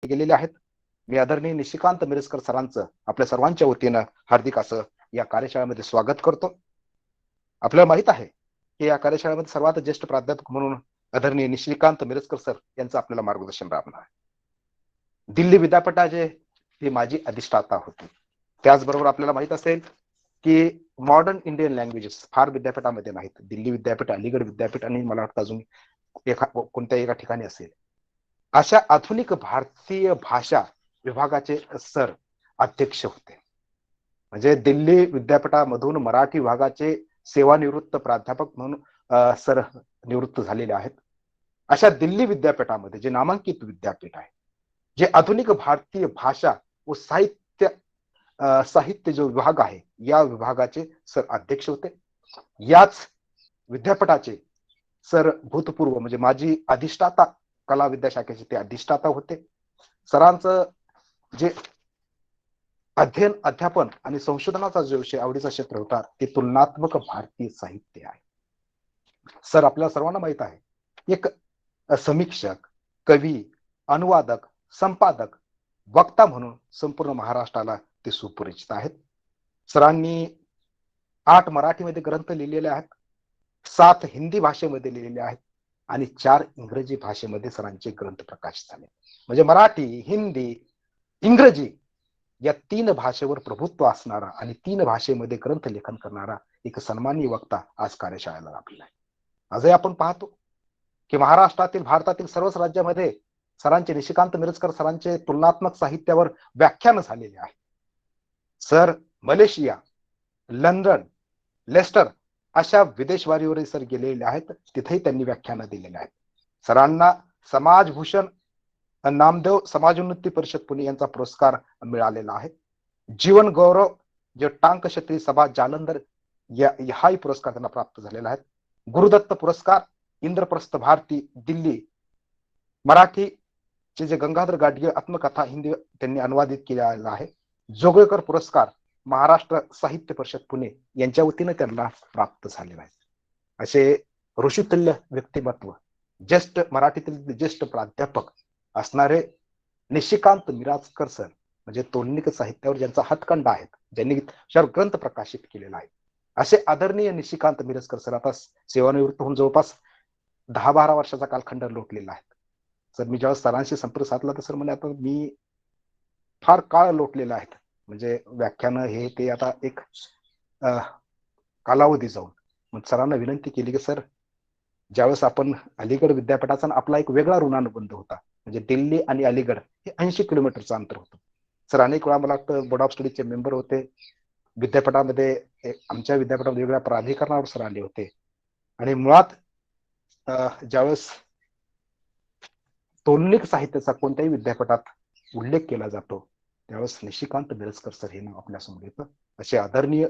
गेलेले आहेत. मी आदरणीय निशिकांत मिरजकर सरांचं आपल्या सर्वांच्या वतीनं हार्दिक असं या कार्यशाळेमध्ये स्वागत करतो. आपल्याला माहित आहे की या कार्यशाळेमध्ये सर्वात ज्येष्ठ प्राध्यापक म्हणून आदरणीय निशिकांत मिरजकर सर यांचं आपल्याला मार्गदर्शन लाभणार आहे. दिल्ली विद्यापीठाचे ती माझी अधिष्ठाता होती. त्याचबरोबर आपल्याला माहित असेल की मॉडर्न इंडियन लँग्वेजेस फार विद्यापीठामध्ये नाहीत. दिल्ली विद्यापीठ, अलीगड विद्यापीठ आणि मला वाटतं अजून कोणत्या एका ठिकाणी असेल. अशा आधुनिक भारतीय भाषा विभागाचे सर अध्यक्ष होते. म्हणजे दिल्ली विद्यापीठामधून मराठी विभागाचे सेवानिवृत्त प्राध्यापक म्हणून सर निवृत्त झालेले आहेत. अशा दिल्ली विद्यापीठामध्ये जे नामांकित विद्यापीठ आहे, जे आधुनिक भारतीय भाषा व साहित्य जो विभाग आहे या विभागाचे सर अध्यक्ष होते. याच विद्यापीठाचे सर भूतपूर्व म्हणजे माझी अधिष्ठाता कला विद्याशाखेचे ते अधिष्ठाता होते. सरांचं जे अध्ययन, अध्यापन आणि संशोधनाचा जो विषय आवडीचा क्षेत्र होता ते तुलनात्मक भारतीय साहित्य आहे. सर आपल्याला सर्वांना माहित आहे, एक समीक्षक, कवी, अनुवादक, संपादक, वक्ता म्हणून संपूर्ण महाराष्ट्राला ते सुपरिचित आहेत. सरांनी 8 मराठीमध्ये ग्रंथ लिहिलेले आहेत, 7 हिंदी भाषेमध्ये लिहिलेले आहेत आणि 4 इंग्रजी भाषेमध्ये सरांचे ग्रंथ प्रकाशित झाले. म्हणजे मराठी, हिंदी, इंग्रजी या 3 भाषेवर प्रभुत्व असणारा आणि 3 भाषेमध्ये ग्रंथ लेखन करणारा एक सन्माननीय वक्ता आज कार्यशाळेला लाभलेला आहे. आजही आपण पाहतो की महाराष्ट्रातील, भारतातील सर्वच राज्यामध्ये सरांचे, निशिकांत मिरजकर सरांचे तुलनात्मक साहित्यावर व्याख्यान झालेले आहे. सर मलेशिया, लंडन, लेस्टर अशा विदेशवारीवर सर गेलेले आहेत, तिथेही त्यांनी व्याख्यानं दिलेली आहेत. सरांना समाजभूषण नामदेव समाजोन्नती परिषद पुणे यांचा पुरस्कार मिळालेला आहे. जीवन गौरव जे टांक क्षत्रिय सभा जालंधर हाही पुरस्कार त्यांना प्राप्त झालेला आहे. गुरुदत्त पुरस्कार इंद्रप्रस्थ भारती दिल्ली, मराठीचे जे गंगाधर गाडगे आत्मकथा हिंदी त्यांनी अनुवादित केलेला आहे. जोगळेकर पुरस्कार महाराष्ट्र साहित्य परिषद पुणे यांच्या वतीने त्यांना प्राप्त झालेला आहे. असे ऋषितुल्य व्यक्तिमत्व, ज्येष्ठ मराठीतील ज्येष्ठ प्राध्यापक असणारे निशिकांत मिरजकर सर म्हणजे तोलनिक साहित्यावर ज्यांचा हातखंडा आहे, ज्यांनी ग्रंथ प्रकाशित केलेला आहे, असे आदरणीय निशिकांत मिरजकर सर आता सेवानिवृत्त होऊन जवळपास 10-12 वर्षाचा कालखंड लोटलेला आहे. सर मी जेव्हा सरांशी संपर्क साधला तर सर म्हणे आता मी फार काळ लोटलेला आहे, म्हणजे व्याख्यान हे ते आता एक कालावधी जाऊन. मग सरांना विनंती केली की सर ज्यावेळेस आपण अलीगड विद्यापीठाचा आपला एक वेगळा ऋणानुबंध होता, म्हणजे दिल्ली आणि अलीगड हे 80 किलोमीटरचं अंतर होतं. सर अनेक वेळा मला वाटतं बोर्ड ऑफ स्टडीजचे मेंबर होते. विद्यापीठामध्ये आमच्या विद्यापीठामध्ये वेगळ्या प्राधिकरणावर सर आले होते आणि मुळात ज्यावेळेस तोलनिक साहित्याचा कोणत्याही विद्यापीठात उल्लेख केला जातो त्यावेळेस निशिकांत मिरजकर सर हे नाव आपल्यासमोर येतं. असे आदरणीय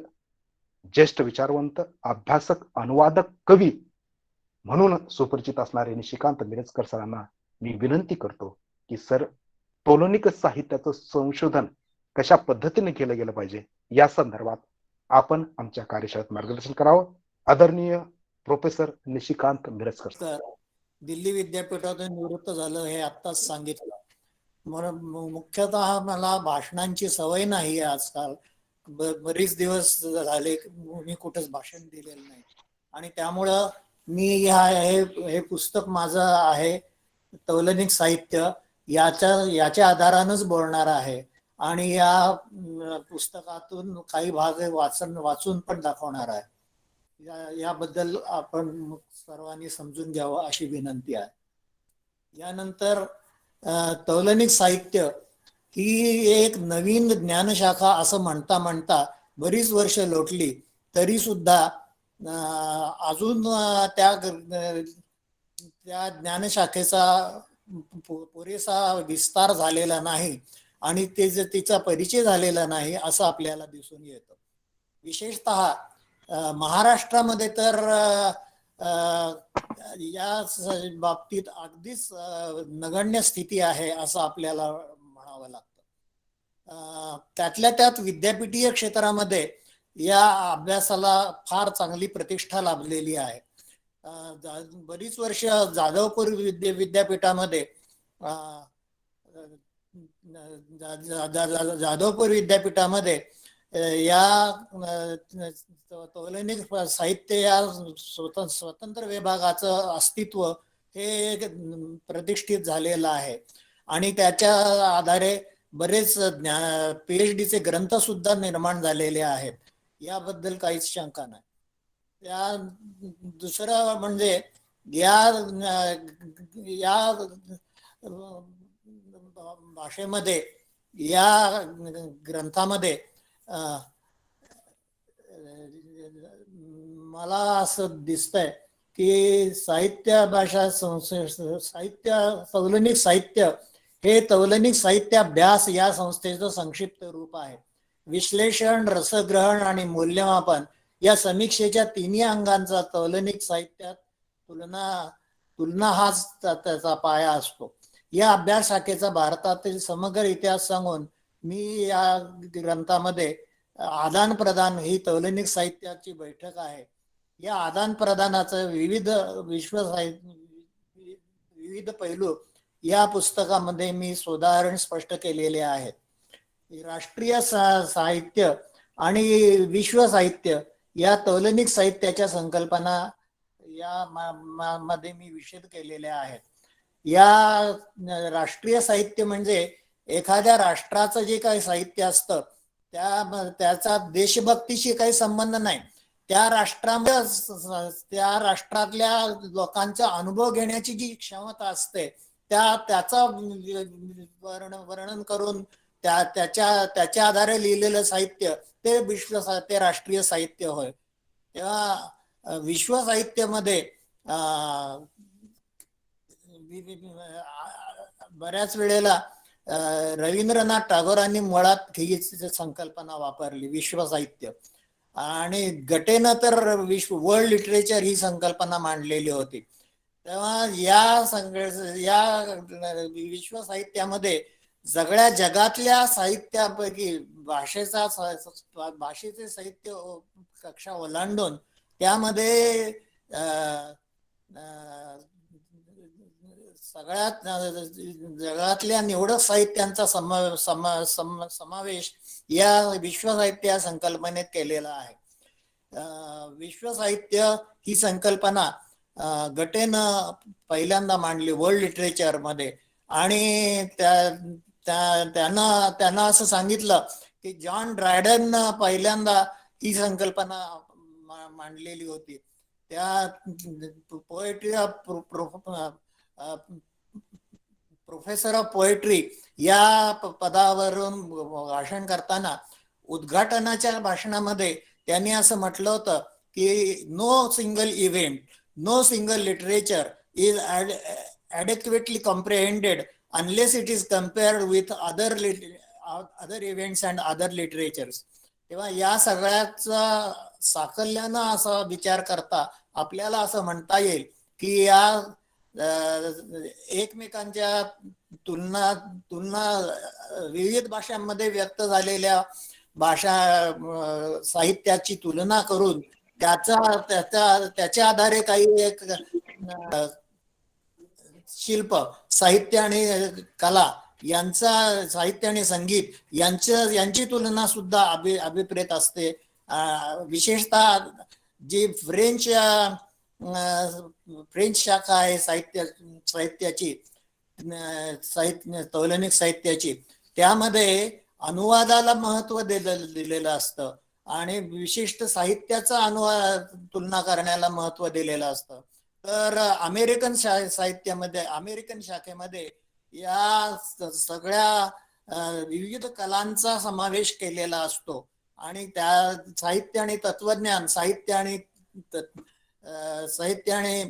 ज्येष्ठ विचारवंत, अभ्यासक, अनुवादक, कवी म्हणून सुपरिचित असणारे निशिकांत मिरजकर सरांना मी विनंती करतो की सर तोलनिक साहित्याचं संशोधन कशा पद्धतीने केलं गेलं पाहिजे या संदर्भात आपण आमच्या कार्यशाळेत मार्गदर्शन करावं. आदरणीय प्रोफेसर निशिकांत मिरजकर. दिल्ली विद्यापीठातून निवृत्त झालं हे आत्ताच सांगितलं. मुख्यतः मला भाषणांची सवय नाही आजकाल, बरेच दिवस झाले मी कुठेच भाषण दिलेलं नाही आणि त्यामुळं मी हे पुस्तक माझं आहे तौलनिक साहित्य याच्या आधारानच बोलणार आहे आणि या पुस्तकातून काही भाग वाचून पण दाखवणार आहे. याबद्दल आपण सर्वांनी समजून घ्यावं अशी विनंती आहे. यानंतर तौलनिक साहित्य ही एक नवीन ज्ञानशाखा असं म्हणता म्हणता बरीच वर्ष लोटली तरी सुद्धा अजून त्या ज्ञानशाखेचा पुरेसा विस्तार झालेला नाही आणि तिचा परिचय झालेला नाही असं आपल्याला दिसून येतं. विशेषतः महाराष्ट्रामध्ये तर या बाबतीत अगदीच नगण्य स्थिती आहे असं आपल्याला म्हणावं लागतं. त्यातल्या त्यात विद्यापीठीय क्षेत्रामध्ये या अभ्यासाला फार चांगली प्रतिष्ठा लाभलेली आहे. बरीच वर्ष जाधवपूर विद्यापीठामध्ये जाधवपूर विद्यापीठामध्ये या तौलनिक साहित्य या स्वतंत्र विभागाचं अस्तित्व हे प्रतिष्ठित झालेलं आहे आणि त्याच्या आधारे बरेच PhD चे ग्रंथ सुद्धा निर्माण झालेले आहेत. याबद्दल काहीच शंका नाही. त्या दुसरं म्हणजे या भाषेमध्ये या ग्रंथामध्ये मला असं दिसतंय की साहित्य भाषा साहित्य तौलनिक साहित्य हे तौलनिक साहित्याभ्यास या संस्थेचं संक्षिप्त रूप आहे. विश्लेषण, रसग्रहण आणि मूल्यमापन या समीक्षेच्या तिन्ही अंगांचा तौलनिक साहित्यात तुलना हाच त्याचा पाया असतो. या अभ्यास शाखेचा भारतातील समग्र इतिहास सांगून मी या ग्रंथामध्ये आदान प्रदान ही तौलनिक साहित्याची बैठक आहे. या आदान प्रदानाचं विविध पैलू या पुस्तकामध्ये मी सोदाहरण स्पष्ट केलेले आहेत. राष्ट्रीय साहित्य आणि विश्व साहित्य या तौलनिक साहित्याच्या संकल्पना या मध्ये मी विशद केलेल्या आहेत. या राष्ट्रीय साहित्य म्हणजे एखाद्या राष्ट्राचं जे काही साहित्य असतं त्याचा देशभक्तीशी काही संबंध नाही. त्या राष्ट्रातल्या लोकांचा अनुभव घेण्याची जी क्षमता असते त्याचा वर्णन करून त्याच्या आधारे लिहिलेलं साहित्य ते राष्ट्रीय साहित्य होय. तेव्हा विश्व साहित्यामध्ये बऱ्याच वेळेला रवींद्रनाथ टागोरांनी मुळात ही संकल्पना वापरली विश्व साहित्य, आणि गटेनं तर वर्ल्ड लिटरेचर ही संकल्पना मांडलेली होती. तेव्हा या विश्व साहित्यामध्ये सगळ्या जगातल्या साहित्यापैकी भाषेचे साहित्य कक्षा ओलांडून त्यामध्ये सगळ्यात जगातल्या निवडक साहित्यांचा समावेश या विश्व साहित्य या संकल्पनेत केलेला आहे. विश्व साहित्य ही संकल्पना गटेनं पहिल्यांदा मांडली वर्ल्ड लिटरेचर मध्ये, आणि त्यांना असं सांगितलं की जॉन ड्रायडन पहिल्यांदा ही संकल्पना मांडलेली होती. त्या poetry of professor of poetry या पदावरून भाषण करताना उद्घाटनाच्या भाषणामध्ये त्यांनी असं म्हटलं होतं की no single event, no single literature is adequately comprehended unless it is compared with other events and other literatures. तेव्हा या सगळ्याचा साकल्यानं असा विचार करता आपल्याला असं म्हणता येईल की या एकमेकांच्या तुलना विविध भाषांमध्ये व्यक्त झालेल्या भाषा साहित्याची तुलना करून त्याच्या आधारे काही एक शिल्प साहित्य आणि कला यांचा साहित्य आणि संगीत यांची तुलना सुद्धा अभिप्रेत असते. विशेषतः जी फ्रेंच शाखा आहे साहित्याची तौलनिक साहित्याची, त्यामध्ये अनुवादाला महत्व दिलेलं असतं आणि विशिष्ट साहित्याचा तुलना करण्याला महत्व दिलेलं असतं. तर अमेरिकन साहित्यामध्ये अमेरिकन शाखेमध्ये या सगळ्या विविध कलांचा समावेश केलेला असतो आणि त्या साहित्य आणि तत्वज्ञान साहित्य आणि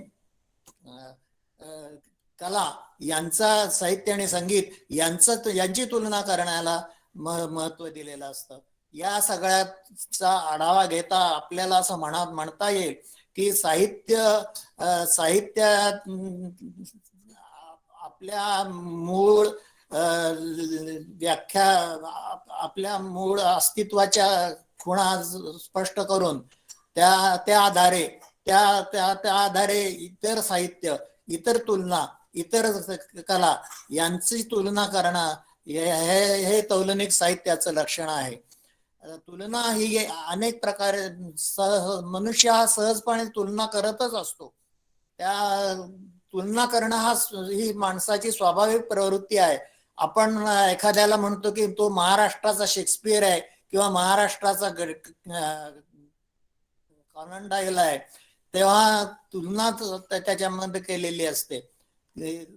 कला यांचा साहित्य आणि संगीत यांची तुलना करण्याला महत्व दिलेलं असतं. या सगळ्याचा आढावा घेता आपल्याला असं म्हणता येईल की साहित्यात आपल्या मूळ व्याख्या आपल्या मूळ अस्तित्वाच्या खुणा स्पष्ट करून त्या आधारे इतर साहित्य, इतर तुलना, इतर कला यांची तुलना करणं हे तौलनिक साहित्याचं लक्षण आहे. तुलना ही अनेक प्रकारे मनुष्य हा सहजपणे तुलना करतच असतो. त्या तुलना करणं ही माणसाची स्वाभाविक प्रवृत्ती आहे. आपण एखाद्याला म्हणतो की तो महाराष्ट्राचा शेक्सपियर आहे किंवा महाराष्ट्राचा कॉनन डायल आहे, तेव्हा तुलना त्याच्यामध्ये केलेली असते.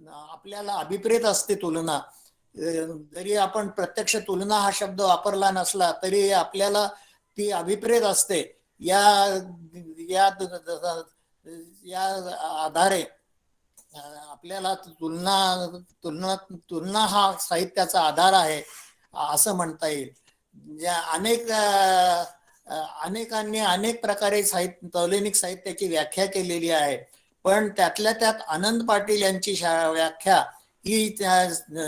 आपल्याला अभिप्रेत असते तुलना. जरी आपण प्रत्यक्ष तुलना हा शब्द वापरला नसला तरी आपल्याला ती अभिप्रेत असते. या या या आधारे आपल्याला तुलना तुलना तुलना हा साहित्याचा आधार आहे असं म्हणता येईल. अनेकांनी अनेक प्रकारे तौलनिक साहित्याची व्याख्या केलेली आहे, पण त्यातल्या त्यात आनंद पाटील यांची व्याख्या ही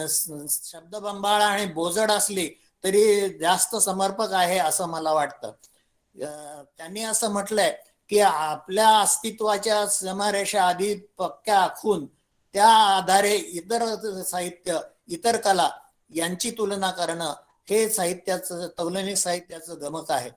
शब्दबंबाळ आणि बोजड असली तरी जास्त समर्पक आहे असं मला वाटतं. त्यांनी असं म्हटलंय की आपल्या अस्तित्वाच्या सीमारेषा आधी पक्क्या आखून त्या आधारे इतर साहित्य, इतर कला यांची तुलना करणं हे साहित्याचं, तौलनिक साहित्याचं गमक आहे.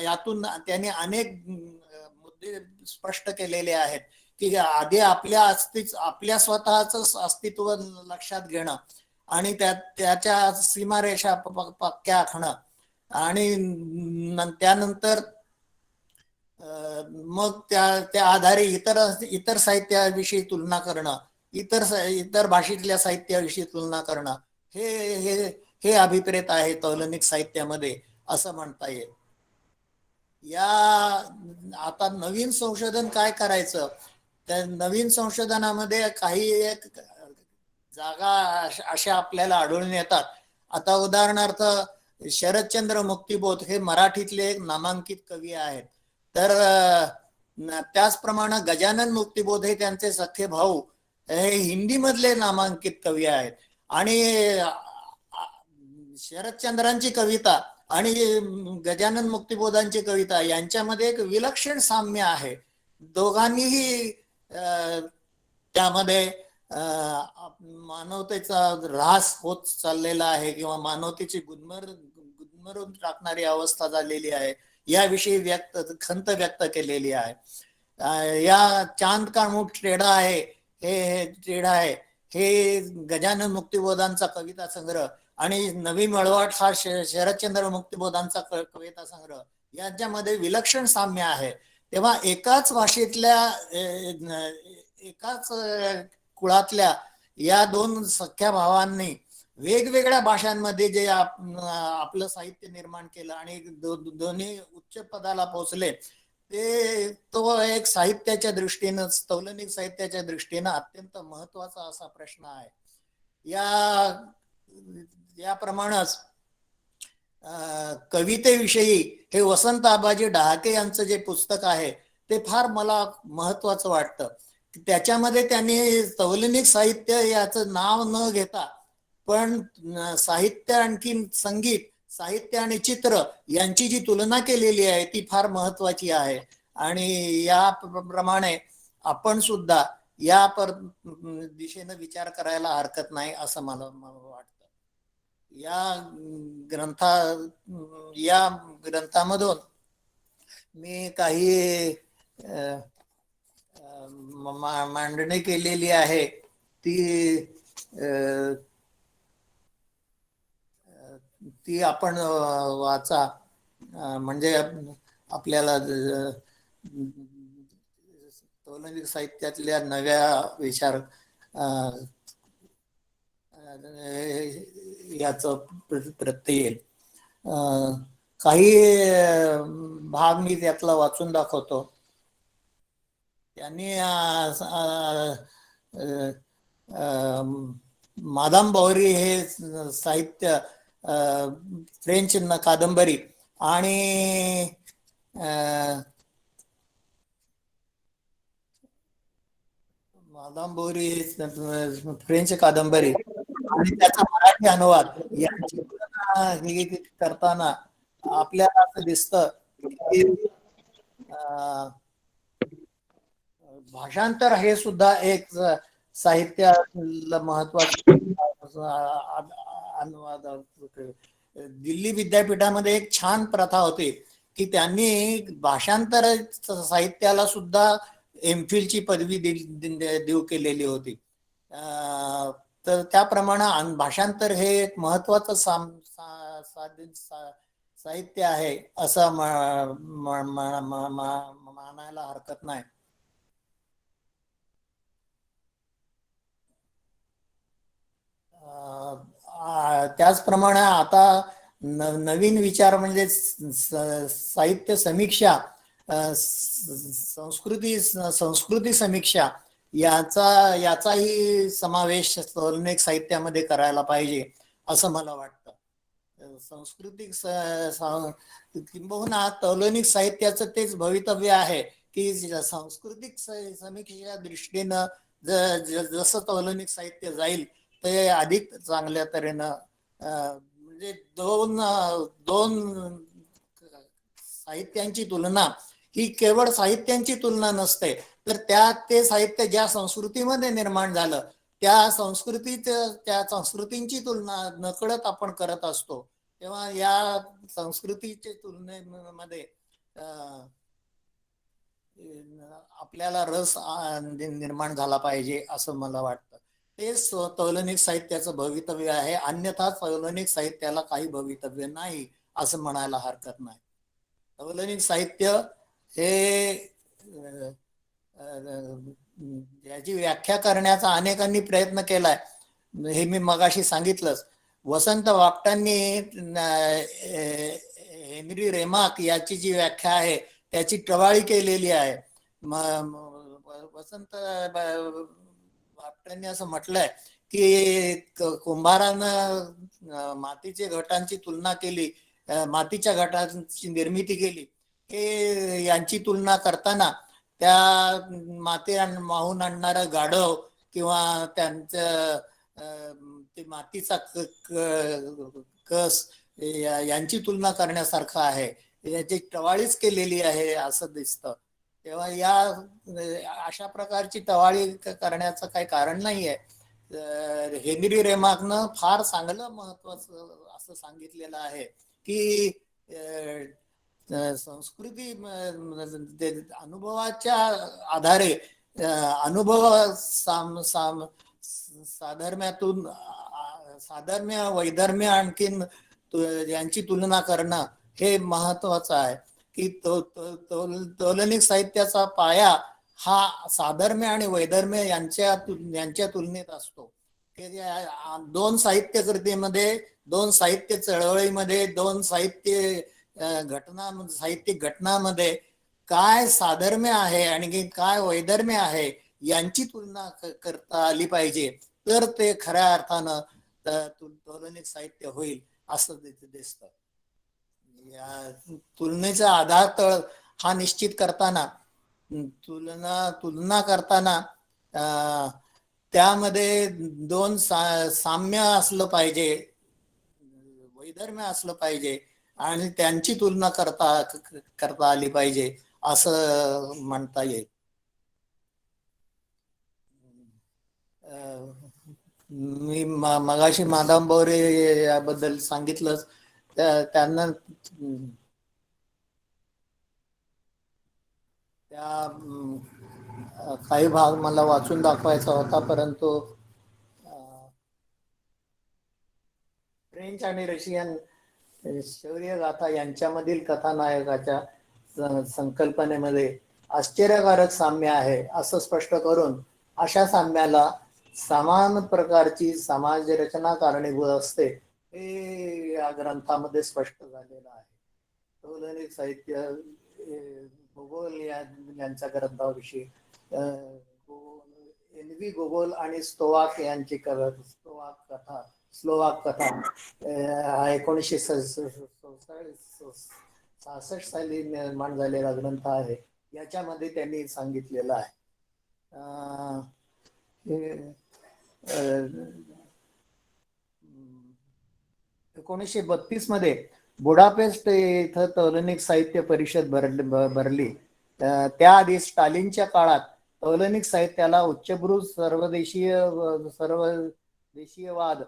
यातून त्यांनी अनेक मुद्दे स्पष्ट केलेले आहेत की आधी आपल्या स्वतःच अस्तित्व लक्षात घेणं आणि त्याच्या सीमारेषा पक्क्या आखणं आणि त्यानंतर मग त्या आधारे इतर साहित्याविषयी तुलना करणं, इतर भाषेतल्या साहित्याविषयी तुलना करणं हे अभिप्रेत आहे तौलनिक साहित्यामध्ये असं म्हणता येईल. आता नवीन संशोधन काय करायचं, त्या नवीन संशोधनामध्ये काही एक जागा अशा आपल्याला आढळून येतात. आता उदाहरणार्थ शरदचंद्र मुक्तिबोध हे मराठीतले एक नामांकित कवी आहेत. तर त्याचप्रमाणे गजानन मुक्तिबोध हे त्यांचे सख्खे भाऊ हे हिंदी मधले नामांकित कवी आहेत. आणि शरदचंद्रांची कविता आणि गजानन मुक्तिबोधांची कविता यांच्यामध्ये एक विलक्षण साम्य आहे. दोघांनीही त्यामध्ये मानवतेचा ऱ्हास होत चाललेला आहे किंवा मानवतेची गुदमरून टाकणारी अवस्था झालेली आहे याविषयी खंत व्यक्त केलेली आहे. या चांद का मुठ टेढ़ा आहे हे गजानन मुक्तिबोधांचा कविता संग्रह आणि नवी मळवाट हा शरदचंद्र मुक्तिबोधांचा कविता संग्रह यांच्यामध्ये विलक्षण साम्य आहे. तेव्हा एकाच भाषेतल्या एकाच कुळातल्या या दोन सख्या भावांनी वेगवेगळ्या भाषांमध्ये जे आपलं साहित्य निर्माण केलं आणि दोन्ही उच्च पदाला पोहोचले, तो एक साहित्याच्या दृष्टीनं, तौलनिक साहित्याच्या दृष्टीनं अत्यंत महत्वाचा असा प्रश्न आहे. याप्रमाणेच कवितेविषयी हे वसंत आबाजी डहाके यांचं जे पुस्तक आहे ते फार मला महत्वाचं वाटतं. त्याच्यामध्ये त्यांनी तौलनिक साहित्य याचं नाव न घेता पण साहित्य आणखी संगीत, साहित्य आणि चित्र यांची जी तुलना केलेली आहे ती फार महत्वाची आहे. आणि याप्रमाणे आपण सुद्धा या दिशेनं विचार करायला हरकत नाही असं मला वाटतं. या ग्रंथामधून मी काही मांडणी केलेली आहे ती आपण वाचा, म्हणजे आपल्याला तौलनिक साहित्यातल्या नव्या विचार याचं प्रत्यय येईल. काही भाग मी त्यातला वाचून दाखवतो. त्यांनी मादाम बावरी हे साहित्य, फ्रेंच कादंबरी आणि मादाम बावरी फ्रेंच कादंबरी आणि त्याचा मराठी अनुवाद यांची तुलना करताना आपल्याला असं दिसतं की भाषांतर हे सुद्धा एक साहित्याला महत्वाचं अनुवाद. दिल्ली विद्यापीठामध्ये एक छान प्रथा होती की त्यांनी भाषांतर साहित्याला सुद्धा एमफिल ची पदवी देऊ केलेली होती. तर त्याप्रमाणे भाषांतर हे एक महत्वाचं साहित्य आहे असं मानायला हरकत नाही. त्याचप्रमाणे आता नवीन विचार म्हणजे साहित्य समीक्षा, संस्कृती समीक्षा याचाही समावेश तौलनिक साहित्यामध्ये करायला पाहिजे असं मला वाटतं. सांस्कृतिक किंबहुना तौलनिक साहित्याचं तेच भवितव्य आहे की सांस्कृतिक समीक्षेच्या दृष्टीनं जसं तौलनिक साहित्य जाईल ते अधिक चांगल्या तऱ्हेनं, म्हणजे दोन साहित्यांची तुलना ही केवळ साहित्यांची तुलना नसते, तर ते साहित्य ज्या संस्कृतीमध्ये निर्माण झालं त्या संस्कृतींची तुलना नकळत आपण करत असतो. तेव्हा या संस्कृतीच्या तुलनेमध्ये आपल्याला रस निर्माण झाला पाहिजे असं मला वाटतं. तेच तौलनिक साहित्याचं भवितव्य आहे. अन्यथा तौलनिक साहित्याला काही भवितव्य नाही असं म्हणायला हरकत नाही. तौलनिक साहित्य हे याची व्याख्या करण्याचा अनेकांनी प्रयत्न केलाय, हे मी मगाशी सांगितलंच. वसंत वापटांनी हेनरी रेमाक याची जी व्याख्या आहे त्याची टवाळी केलेली आहे. वसंत वापटांनी असं म्हटलंय की कुंभारानं मातीच्या घटांची तुलना केली, मातीच्या घटांची निर्मिती केली, की यांची तुलना करताना त्या माती माहून आणणारं गाढव किंवा त्यांचं ते मातीचा कस यांची तुलना करण्यासारखं आहे, याची टवाळीच केलेली आहे असं दिसतं. तेव्हा या अशा प्रकारची टवाळी करण्याचं काही कारण नाहीये. हेनरी रेमार्कनं फार चांगलं महत्वाचं असं सांगितलेलं आहे की संस्कृती अनुभवाच्या आधारे अनुभव साधर्म्यातून साधर्म्य वैधर्म्य आणखीन यांची तुलना करणं हे महत्वाचं आहे. की तौलनिक साहित्याचा पाया हा साधर्म्य आणि वैधर्म्य यांच्या तुलनेत असतो. दोन साहित्य कृतीमध्ये, दोन साहित्य चळवळीमध्ये, दोन साहित्यिक घटनामध्ये काय साधर्म्य आहे आणि काय वैधर्म्य आहे यांची तुलना करता आली पाहिजे, तर ते खऱ्या अर्थानं तौलनिक साहित्य होईल असं दिसतं. या तुलनेचा आधार तळ हा निश्चित करताना तुलना करताना त्यामध्ये दोन साम्य असलं पाहिजे, वैधर्म्य असलं पाहिजे आणि त्यांची तुलना करता आली पाहिजे असं म्हणता येईल. मी मगाशी माधव बोरे याबद्दल सांगितलंच. त्यांना त्या काही भाग मला वाचून दाखवायचा होता, परंतु फ्रेंच आणि रशियन शौर्यगाथा यांच्यामधील कथानायकाच्या संकल्पनेमध्ये आश्चर्यकारक साम्य आहे असं स्पष्ट करून अशा साम्याला समान प्रकारची समाज रचना कारणीभूत असते हे या ग्रंथामध्ये स्पष्ट झालेलं आहे. तौलनिक साहित्य गोगोल यांच्या ग्रंथाविषयी एन.व्ही. गोगोल आणि स्लोवाक यांची स्लोवाक कथा 1966 साली निर्माण झालेला ग्रंथ आहे. याच्यामध्ये त्यांनी सांगितलेलं आहे. 1932 मध्ये बुडापेस्ट इथं तौलनिक साहित्य परिषद भरली. त्याआधी स्टालिनच्या काळात तौलनिक साहित्याला उच्चभ्रू सर्वदेशीयवाद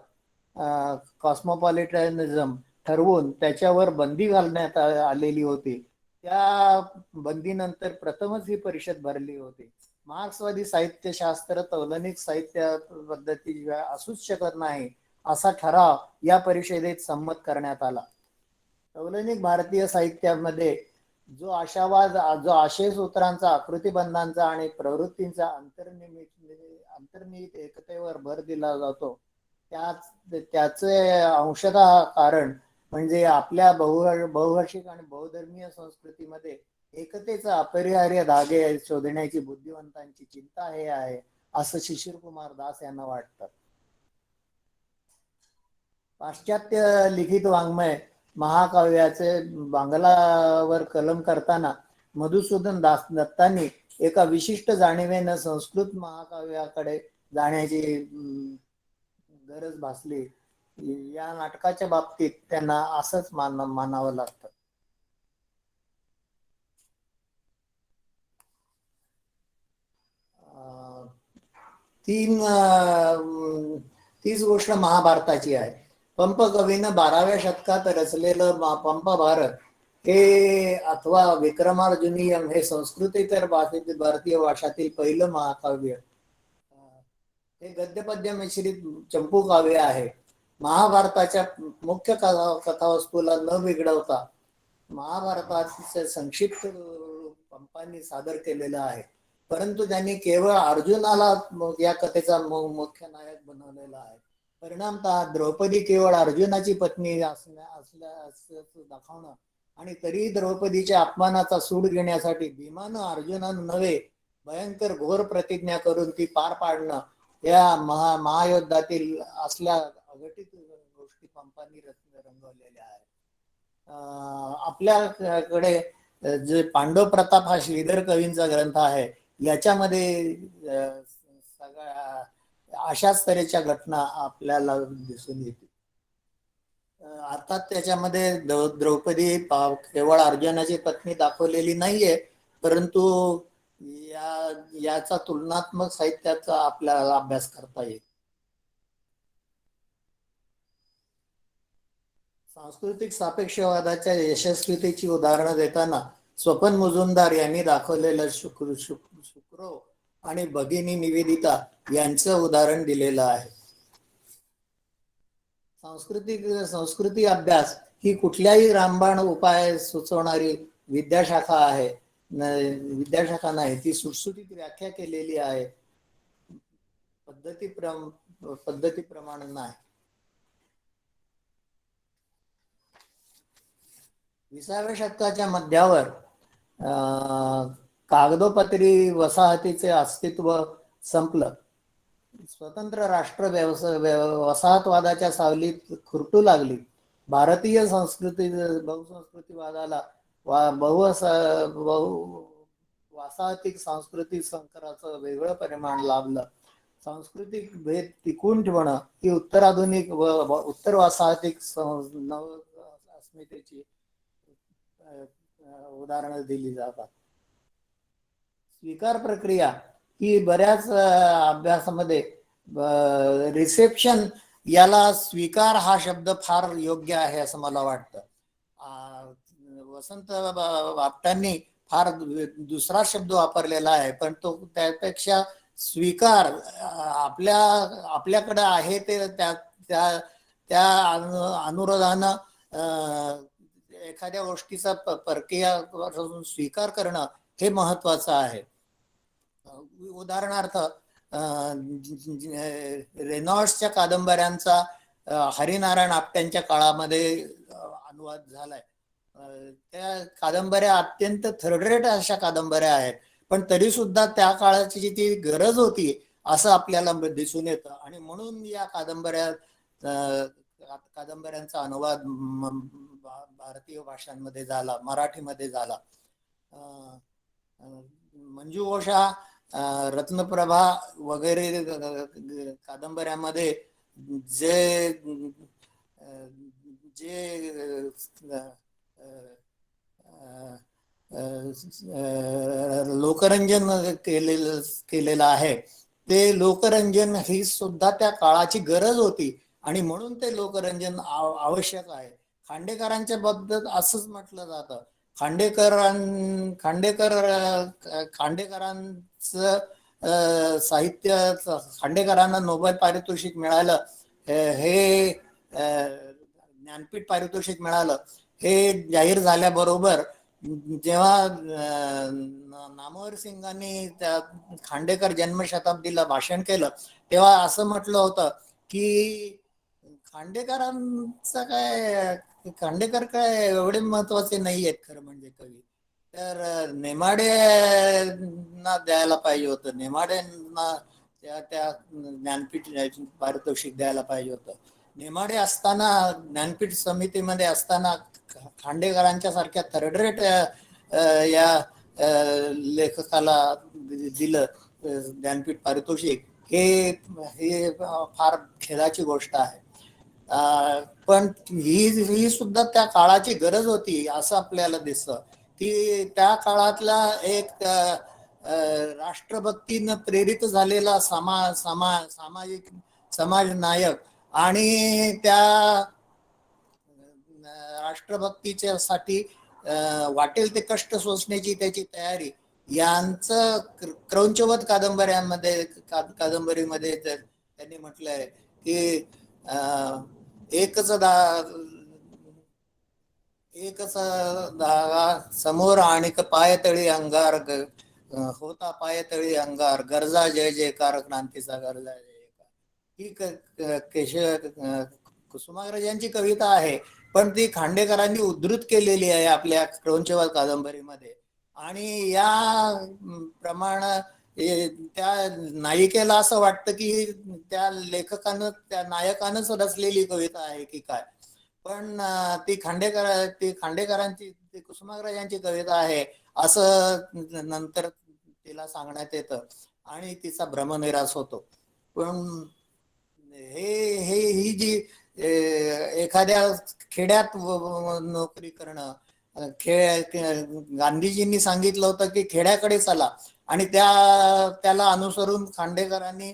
कॉस्मोपॉलिटनिझम ठरवून त्याच्यावर बंदी घालण्यात आलेली होती. त्या बंदीनंतर प्रथमच ही परिषद भरली होती. मार्क्सवादी साहित्यशास्त्र तौलनिक साहित्य पद्धती असूच शकत नाही असा ठराव या परिषदेत संमत करण्यात आला. तौलनिक भारतीय साहित्यामध्ये जो आशावाद, जो आशय सूत्रांचा, आकृतिबंधांचा आणि प्रवृत्तींचा अंतर्निहित एकतेवर भर दिला जातो, त्याचे अंशतः कारण म्हणजे आपल्या बहुभाषिक आणि बहुधर्मीय संस्कृतीमध्ये एकतेचा अपरिहार्य धागे शोधण्याची बुद्धिवंतांची चिंता हे आहे असं शिशिर कुमार दास यांना वाटतं. पाश्चात्य लिखित वाङ्मय महाकाव्याचे बांगलावर कलम करताना मधुसूदन दत्तांनी एका विशिष्ट जाणीवेनं संस्कृत महाकाव्याकडे जाण्याची गरज भासली. या नाटकाच्या बाबतीत त्यांना असंच मानावं लागतं. तीच गोष्ट महाभारताची आहे. पंप कवीनं 12व्या शतकात रचलेलं पंप भारत हे अथवा विक्रमार्जुनीयम हे संस्कृतेतर भारतीय भाषातील पहिलं महाकाव्य. हे गद्यपद्य मिश्रित चंपू काव्य आहे. महाभारताच्या मुख्य कथावस्तूला न बिघडवता महाभारताचे संक्षिप्त पंपांनी सादर केलेलं आहे. परंतु त्यांनी केवळ अर्जुनाला या कथेचा मुख्य नायक बनवलेला आहे. परिणामतः द्रौपदी केवळ अर्जुनाची पत्नी असल्याचं दाखवणं आणि तरीही द्रौपदीच्या अपमानाचा सूड घेण्यासाठी भीमानं अर्जुनानं नव्हे भयंकर घोर प्रतिज्ञा करून ती पार पाडणं या महायुद्धातील असल्या अघटित गोष्टी पंपांनी रंगवलेल्या आहेत. आपल्याकडे जे पांडव प्रताप हा श्रीधर कवींचा ग्रंथ आहे, याच्यामध्ये सगळ्या अशाच तऱ्हेच्या घटना आपल्याला दिसून येतील. अर्थात त्याच्यामध्ये द्रौपदी केवळ अर्जुनाची पत्नी दाखवलेली नाहीये, परंतु याचा तुलनात्मक साहित्याचा आपल्याला अभ्यास करता येईल. सांस्कृतिक सापेक्षवादाच्या यशस्वीतेची उदाहरणं देताना स्वपन मुजुमदार यांनी दाखवलेलं शुक्रो आणि भगिनी निवेदिता यांचं उदाहरण दिलेलं आहे. संस्कृती अभ्यास ही कुठल्याही रामबाण उपाय सुचवणारी विद्याशाखा आहे, विद्याशाखा नाही, ती सुटसुटीत व्याख्या केलेली आहे, पद्धतीप्रमाणे नाही. 20व्या शतकाच्या मध्यावर कागदोपत्री वसाहतीचे अस्तित्व संपलं. स्वतंत्र राष्ट्र वसाहतवादाच्या सावलीत खुरटू लागली. भारतीय बहुसंस्कृतीवादाला वसाहतिक सांस्कृतिक संकराचं वेगळं परिमाण लाभलं. सांस्कृतिक भेद टिकून ठेवणं ही उत्तराधुनिक व उत्तर वसाहतिक अस्मितेची उदाहरणं दिली जातात. स्वीकार प्रक्रिया ही बऱ्याच अभ्यासामध्ये रिसेप्शन, याला स्वीकार हा शब्द फार योग्य आहे असं मला वाटतं. वसंत आपटांनी फार दुसरा शब्द वापरलेला आहे, पण तो त्यापेक्षा स्वीकार आपल्याकडे आहे ते त्या अनुरोधानं एखाद्या गोष्टीचा प्रक्रिया स्वीकार करणं हे महत्वाचं आहे. उदाहरणार्थ रेनॉल्ड्सच्या कादंबऱ्यांचा हरिनारायण आपट्यांच्या काळामध्ये अनुवाद झालाय. त्या कादंबऱ्या अत्यंत थर्ड रेट अशा कादंबऱ्या आहेत, पण तरी सुद्धा त्या काळाची जी ती गरज होती असं आपल्याला दिसून येतं. आणि म्हणून या कादंबऱ्यांचा अनुवाद भारतीय भाषांमध्ये झाला, मराठीमध्ये झाला. मंजू ओषा, रत्नप्रभा वगैरे कादंबऱ्यामध्ये जे लोकरंजन केलेलं आहे, ते लोकरंजन ही सुद्धा त्या काळाची गरज होती आणि म्हणून ते लोकरंजन आवश्यक आहे. खांडेकरांच्या बाबतीत असंच म्हटलं जातं. खांडेकरांचं साहित्य, खांडेकरांना नोबेल पारितोषिक मिळालं, हे ज्ञानपीठ पारितोषिक मिळालं, हे जाहीर झाल्याबरोबर जेव्हा नामवर सिंगांनी त्या खांडेकर जन्मशताब्दीला भाषण केलं, तेव्हा असं म्हटलं होतं की खांडेकर काय एवढे महत्वाचे नाही आहेत खरं म्हणजे कवी, तर नेमाडेंना द्यायला पाहिजे होतं, नेमाडेंना त्या ज्ञानपीठ पारितोषिक द्यायला पाहिजे होतं. नेमाडे असताना, ज्ञानपीठ समितीमध्ये असताना खांडेकरांच्या सारख्या थर्ड रेट या लेखकाला दिलं ज्ञानपीठ पारितोषिक, हे फार खेदाची गोष्ट आहे. पण ही सुद्धा त्या काळाची गरज होती असं आपल्याला दिसतं की त्या काळातला एक राष्ट्रभक्तीनं प्रेरित झालेला सामाजिक समाज नायक आणि त्या राष्ट्रभक्तीच्या साठी वाटेल ते कष्ट सोसण्याची त्याची तयारी, यांचं क्रौंचवध कादंबरीमध्ये त्यांनी म्हटलंय की एकच धागा समोर आणि पायतळी अंगार, होता पायतळी अंगार, गरजा जय जयकार, क्रांतीचा गरजा जय जयकार, ही कुसुमाग्रजांची कविता आहे. पण ती खांडेकरांनी उद्धृत केलेली आहे आपल्या क्रौंचवध कादंबरीमध्ये. आणि या प्रमाणे त्या नायिकेला असं वाटतं की त्या लेखकानं, त्या नायकानंच रचलेली कविता आहे की काय, पण ती खांडेकरांची, ती कुसुमाग्रजांची कविता आहे असं नंतर तिला सांगण्यात येतं आणि तिचा भ्रमनिरास होतो. पण ही जी एखाद्या खेड्यात नोकरी करणं, गांधीजींनी सांगितलं होतं की खेड्याकडे चला, आणि त्याला अनुसरून खांडेकरांनी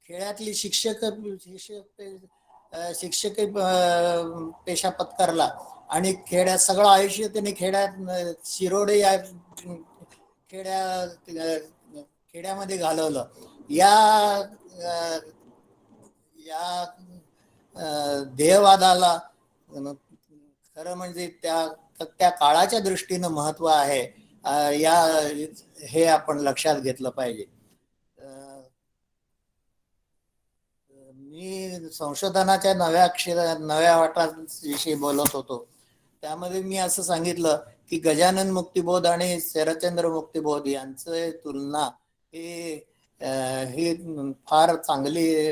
खेड्यातली शिक्षक पेशा पत्करला आणि खेड्यात सगळं आयुष्य त्यांनी खेड्यात शिरोडे या खेड्यामध्ये घालवलं. या ध्येयवादाला खरं म्हणजे त्या काळाच्या दृष्टीनं महत्व आहे, हे आपण लक्षात घेतलं पाहिजे. मी संशोधनाच्या नव्या वाटांविषयी बोलत होतो, त्यामध्ये मी असं सांगितलं की गजानन मुक्तिबोध आणि शरदचंद्र मुक्तिबोध यांचं तुलना ही फार चांगली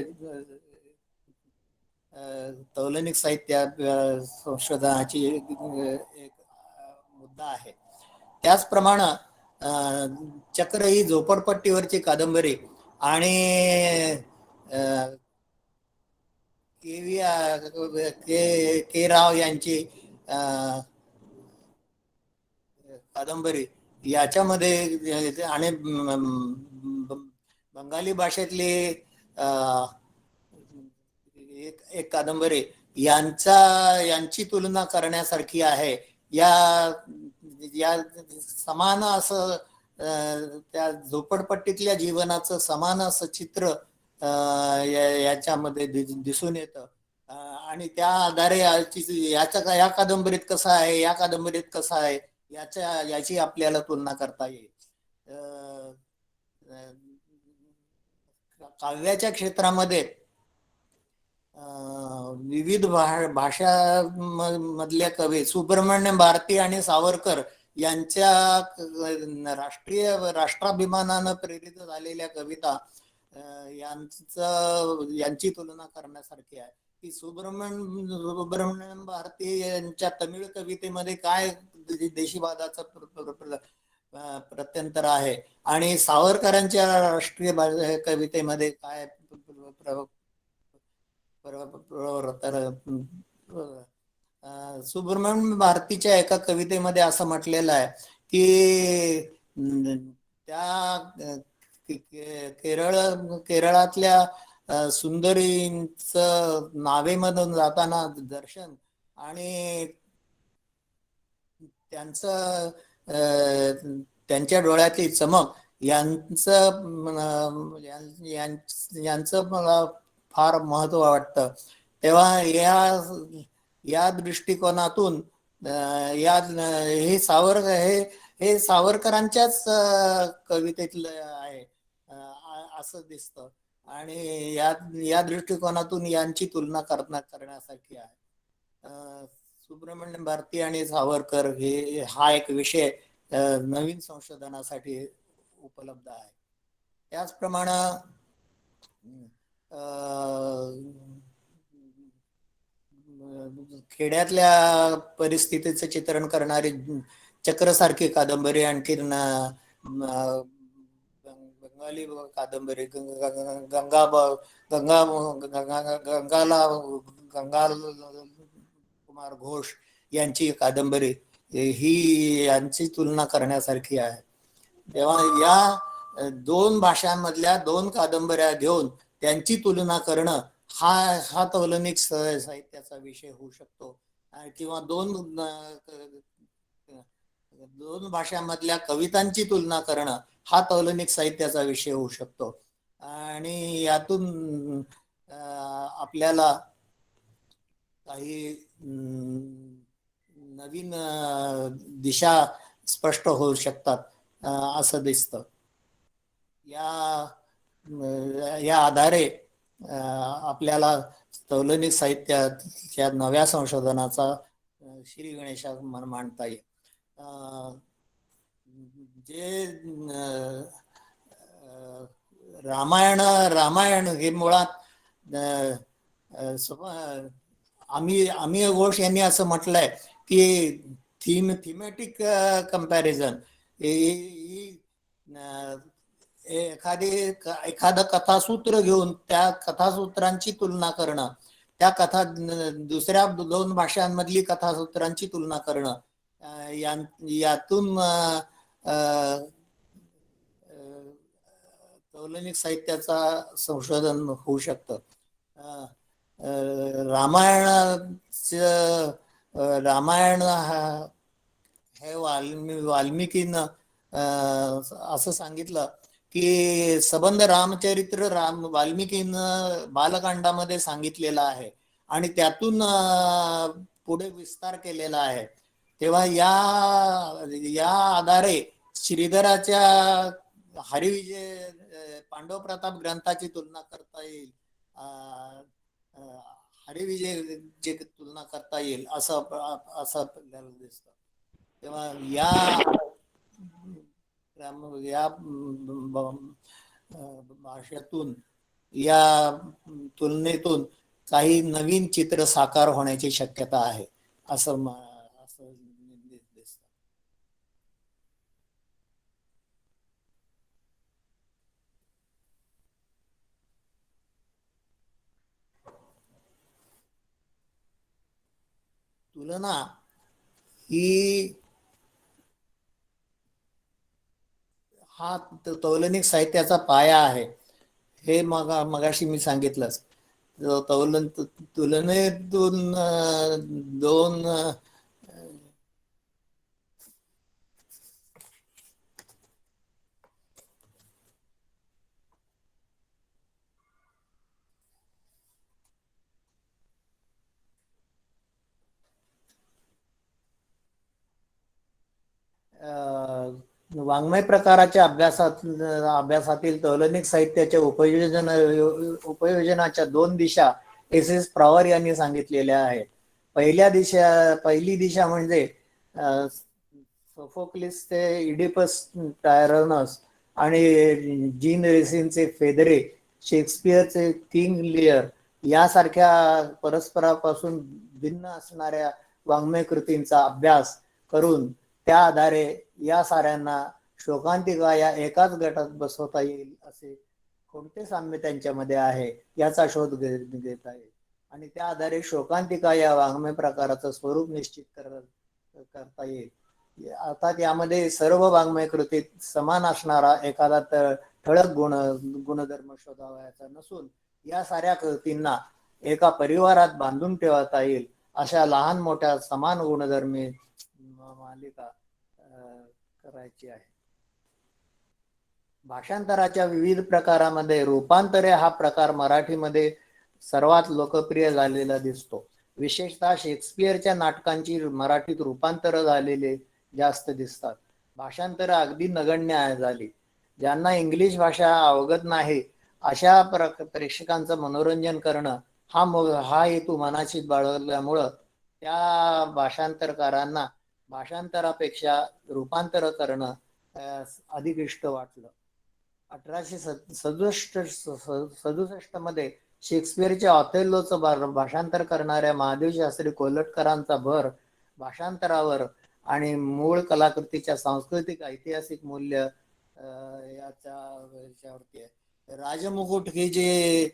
तौलनिक साहित्य संशोधनाची एक मुद्दा आहे. त्याचप्रमाणे चक्र ही झोपडपट्टीवरची कादंबरी आणि के राव यांची कादंबरी, याच्यामध्ये आणि बंगाली भाषेतली एक कादंबरी यांची तुलना करण्यासारखी आहे. या समान असं त्या झोपडपट्टीतल्या जीवनाचं समान असं चित्र याच्यामध्ये दिसून येतं आणि त्या आधारे या कादंबरीत कसं आहे, या कादंबरीत कसं आहे, याची आपल्याला तुलना करता येईल. काव्याच्या क्षेत्रामध्ये विविध भाषा मधल्या कवी सुब्रमण्यम भारती आणि सावरकर यांच्या राष्ट्राभिमानानं प्रेरित झालेल्या कविता यांची तुलना करण्यासारखी आहे. की सुब्रमण्यम भारती यांच्या तमिळ कवितेमध्ये काय देशीवादाचं प्रत्यंतर आहे आणि सावरकरांच्या राष्ट्रीय कवितेमध्ये काय सुब्रमण्यम भारतीच्या एका कवितेमध्ये असं म्हटलेलं आहे की त्या केरळातल्या सुंदरींचं नावेमधून जाताना दर्शन आणि त्यांचं त्यांच्या डोळ्यातली चमक यांचं मला फार महत्व वाटतं. तेव्हा या दृष्टिकोनातून हे सावरकरांच्याच कवितेतलं आहे असं दिसतं आणि या दृष्टिकोनातून यांची तुलना करण्यासारखी आहे. सुब्रमण्यम भारती आणि सावरकर हा एक विषय नवीन संशोधनासाठी उपलब्ध आहे. त्याचप्रमाणे खेड्यातल्या परिस्थितीचं चित्रण करणारी चक्रसारखी कादंबरी, आणखीन बंगाली कादंबरी गंगा कुमार घोष यांची कादंबरी ही यांची तुलना करण्यासारखी आहे. तेव्हा या दोन भाषांमधल्या दोन कादंबऱ्या घेऊन त्यांची तुलना करणं हा तौलनिक साहित्याचा विषय होऊ शकतो. किंवा दोन भाषांमधल्या कवितांची तुलना करणं हा तौलनिक साहित्याचा विषय होऊ शकतो. आणि यातून आपल्याला काही नवीन दिशा स्पष्ट होऊ शकतात असं दिसतं. या आधारे आपल्याला तौलनिक साहित्याच्या नव्या संशोधनाचा श्री गणेशा मांडता येईल. जे रामायण हे मुळात अमिय घोष यांनी असं म्हटलंय की थीमॅटिक कंपॅरिझन एखादं कथासूत्र घेऊन त्या कथासूत्रांची तुलना करणं, त्या दुसऱ्या दोन भाषांमधली कथासूत्रांची तुलना करणं, यातून तौलनिक साहित्याचा संशोधन होऊ शकतं. रामायण हे वाल्मिकीनं असं सांगितलं की सबंध रामचरित्र वाल्मिकीनं बालकांडामध्ये सांगितलेलं आहे आणि त्यातून पुढे विस्तार केलेला आहे. तेव्हा या आधारे श्रीधराच्या हरिविजय पांडव प्रताप ग्रंथाची तुलना करता येईल, हरिविजयची तुलना करता येईल असं आपल्याला दिसतं. तेव्हा या भाषेतून या तुलनेतून काही नवीन चित्र साकार होण्याची शक्यता आहे असं दिसतं. तुलना ही हा तौलनिक साहित्याचा पाया आहे हे मगाशी मी सांगितलंच. तुलनेतून दोन वाङ्मय प्रकाराच्या अभ्यासातील तौलनिक साहित्याच्या उपयोजनाच्या दोन दिशा एस प्रवर यांनी सांगितलेल्या आहेत. पहिली दिशा म्हणजे सोफोक्लिस ते इडिपस टायरनस आणि जीन रेसिनचे फेदरे, शेक्सपियरचे किंग लिअर यासारख्या परस्परापासून भिन्न असणाऱ्या वाङ्मय कृतींचा अभ्यास करून त्या आधारे या साऱ्यांना शोकांतिका या एकाच गटात बसवता येईल असे कोणते साम्य त्यांच्यामध्ये आहे याचा शोध घेता येईल. आणि त्या आधारे शोकांतिका या वाङ्मय प्रकाराचं स्वरूप निश्चित करता येईल. अर्थात यामध्ये सर्व वाङ्मय कृतीत समान असणारा एखादा ठळक गुणधर्म शोधावयाचा नसून या साऱ्या कृतींना एका परिवारात बांधून ठेवता येईल अशा लहान मोठ्या समान गुणधर्मी मालिका करायची आहे. भाषांतराच्या विविध प्रकारामध्ये रूपांतरे हा प्रकार मराठीमध्ये सर्वात लोकप्रिय झालेला दिसतो. विशेषतः शेक्सपियरच्या नाटकांची मराठीत रूपांतर झालेले जास्त दिसतात. भाषांतर अगदी नगण्य झाली. ज्यांना इंग्लिश भाषा अवगत नाही अशा प्रेक्षकांचं मनोरंजन करणं हा हेतू मनाशी बाळगल्यामुळं त्या भाषांतरकारांना भाषांतरापेक्षा रूपांतर करणं अधिक इष्ट वाटलं. 1867 मध्ये शेक्सपियरच्या ऑथेल्लोचं भाषांतर करणाऱ्या महादेव शास्त्री कोल्हटकरांचा भर भाषांतरावर आणि मूळ कलाकृतीच्या सांस्कृतिक ऐतिहासिक मूल्य याच्यावरती आहे. राजमुकुट हे जे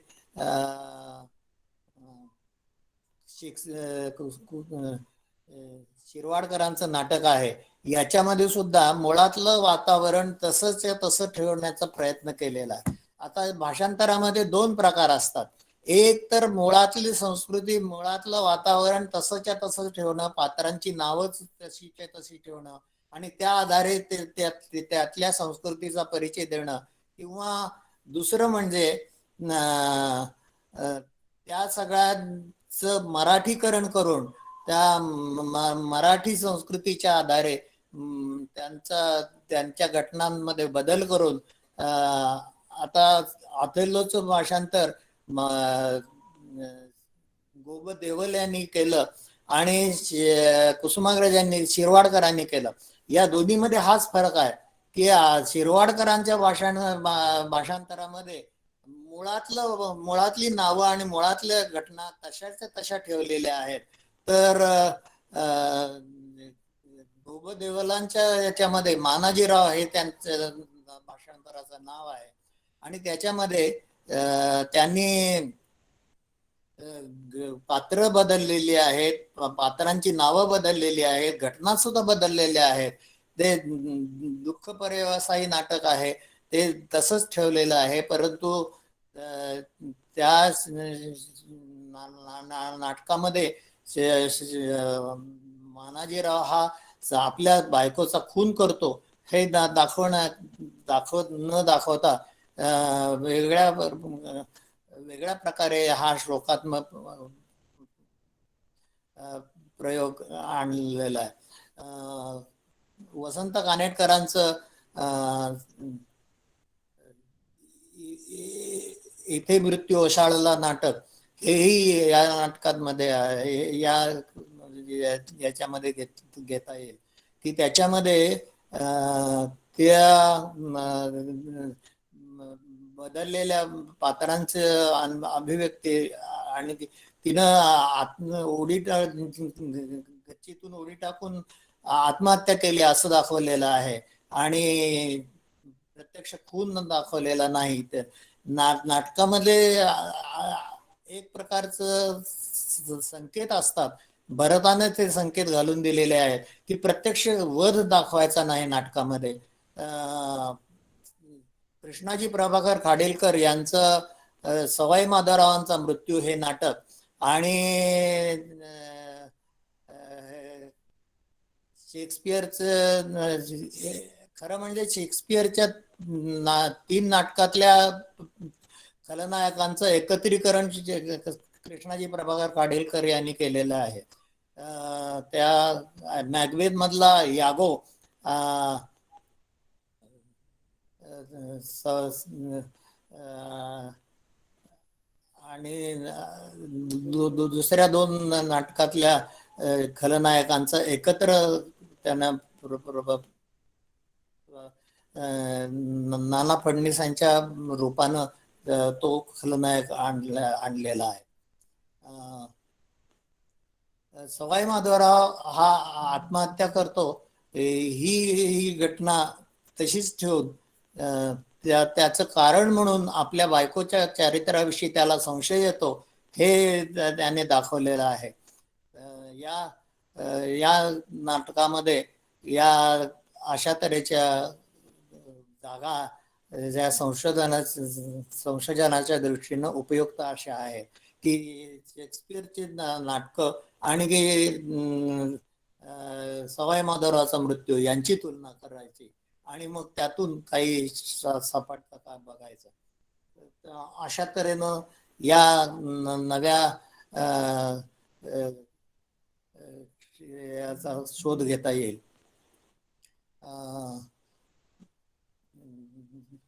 शिरवाडकरांचं नाटक आहे याच्यामध्ये सुद्धा मुळातलं वातावरण तसं ठेवण्याचा प्रयत्न केलेला आहे. आता भाषांतरामध्ये दोन प्रकार असतात. एक तर मुळातली संस्कृती मुळातलं वातावरण तसंच्या तसं ठेवणं, पात्रांची नावच तशीच्या तशी ठेवणं आणि त्या आधारे त्यातल्या संस्कृतीचा परिचय देणं, किंवा दुसरं म्हणजे त्या सगळ्याचं मराठीकरण करून त्या मराठी संस्कृतीच्या आधारे त्यांच्या घटनांमध्ये बदल करून आता ऑथेल्लोचं भाषांतर गोब देवल यांनी केलं आणि कुसुमाग्रज यांनी शिरवाडकरांनी केलं. या दोन्हीमध्ये हाच फरक आहे की शिरवाडकरांच्या भाषांतरामध्ये मुळातली नावं आणि मुळातल्या घटना तशाच्या तशा ठेवलेल्या आहेत. तर देवलांच्या याच्यामध्ये मानाजीराव हे त्यांचं भाषांतराचं नाव आहे आणि त्याच्यामध्ये त्यांनी पात्र बदललेली आहेत, पात्रांची नावं बदललेली आहेत, घटना सुद्धा बदललेल्या आहेत. ते दुःख पर्यवसायी नाटक आहे ते तसंच ठेवलेलं आहे, परंतु त्या नाटकामध्ये मानाजीराव हा आपल्या बायकोचा खून करतो हे न दाखवता वेगळ्या प्रकारे हा श्लोकात्मक प्रयोग आणलेला आहे. वसंत कानेटकरांचं इथे मृत्यू ओशाळला नाटक हेही या नाटकांमध्ये याच्यामध्ये घेता येईल की त्याच्यामध्ये त्या बदललेल्या पात्रांचं अभिव्यक्ती आणि तिनं गच्चीतून उडी टाकून आत्महत्या केली असं दाखवलेलं आहे आणि प्रत्यक्ष खून दाखवलेला नाही. तर नाटकामध्ये एक प्रकारचं संकेत असतात, भरताने ते संकेत घालून दिलेले आहेत की प्रत्यक्ष वध दाखवायचा नाही नाटकामध्ये. कृष्णाजी प्रभाकर खाडेलकर यांचं सवाई माधवरावांचा मृत्यू हे नाटक आणि शेक्सपियरचं खरं म्हणजे शेक्सपियरच्या 3 नाटकातल्या खलनायकांचं एकत्रीकरण कृष्णाजी प्रभाकर खाडेलकर यांनी केलेलं आहे. त्या मॅकबेथ मधला यागो आणि दुसऱ्या 2 नाटकातल्या खलनायकांचं एकत्र त्यांना नाना फडणवीसांच्या रूपानं तो खलनायक आणलेला आहे. सवाई माधवराव हा आत्महत्या करतो ही घटना तशीच ठेवून त्याचं कारण म्हणून आपल्या बायकोच्या चारित्र्याविषयी त्याला संशय येतो हे त्याने दाखवलेलं आहे. या या नाटकामध्ये या अशा तऱ्हेच्या जागा ज्या संशोधनाच्या दृष्टीनं उपयुक्त अशा आहेत की शेक्सपियरची नाटकं आणि सवाई माधवरावचा मृत्यू यांची तुलना करायची आणि मग त्यातून काही सपाट कथा बघायचं. अशा तऱ्हेनं या नव्या याचा शोध घेता येईल.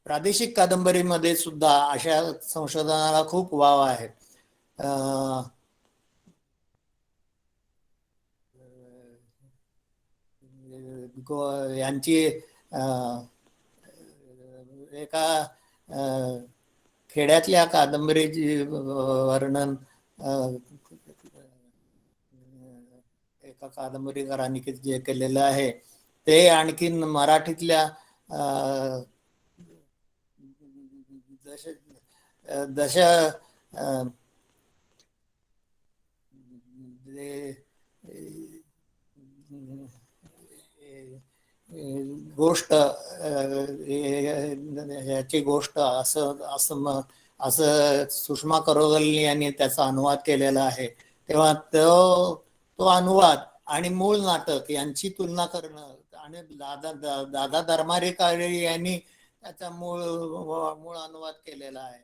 प्रादेशिक कादंबरीमध्ये सुद्धा अशा संशोधनाला खूप वाव आहे. यांची एका खेड्यातल्या कादंबरीची वर्णन एका कादंबरीकारांनी जे केलेलं आहे ते आणखीन मराठीतल्या दश गोष्ट याची गोष्ट असं सुषमा करगल यांनी त्याचा अनुवाद केलेला आहे. तेव्हा तो अनुवाद आणि मूळ नाटक यांची तुलना करणं आणि दादा धर्माधिकारी यांनी त्याचा मूळ अनुवाद केलेला आहे.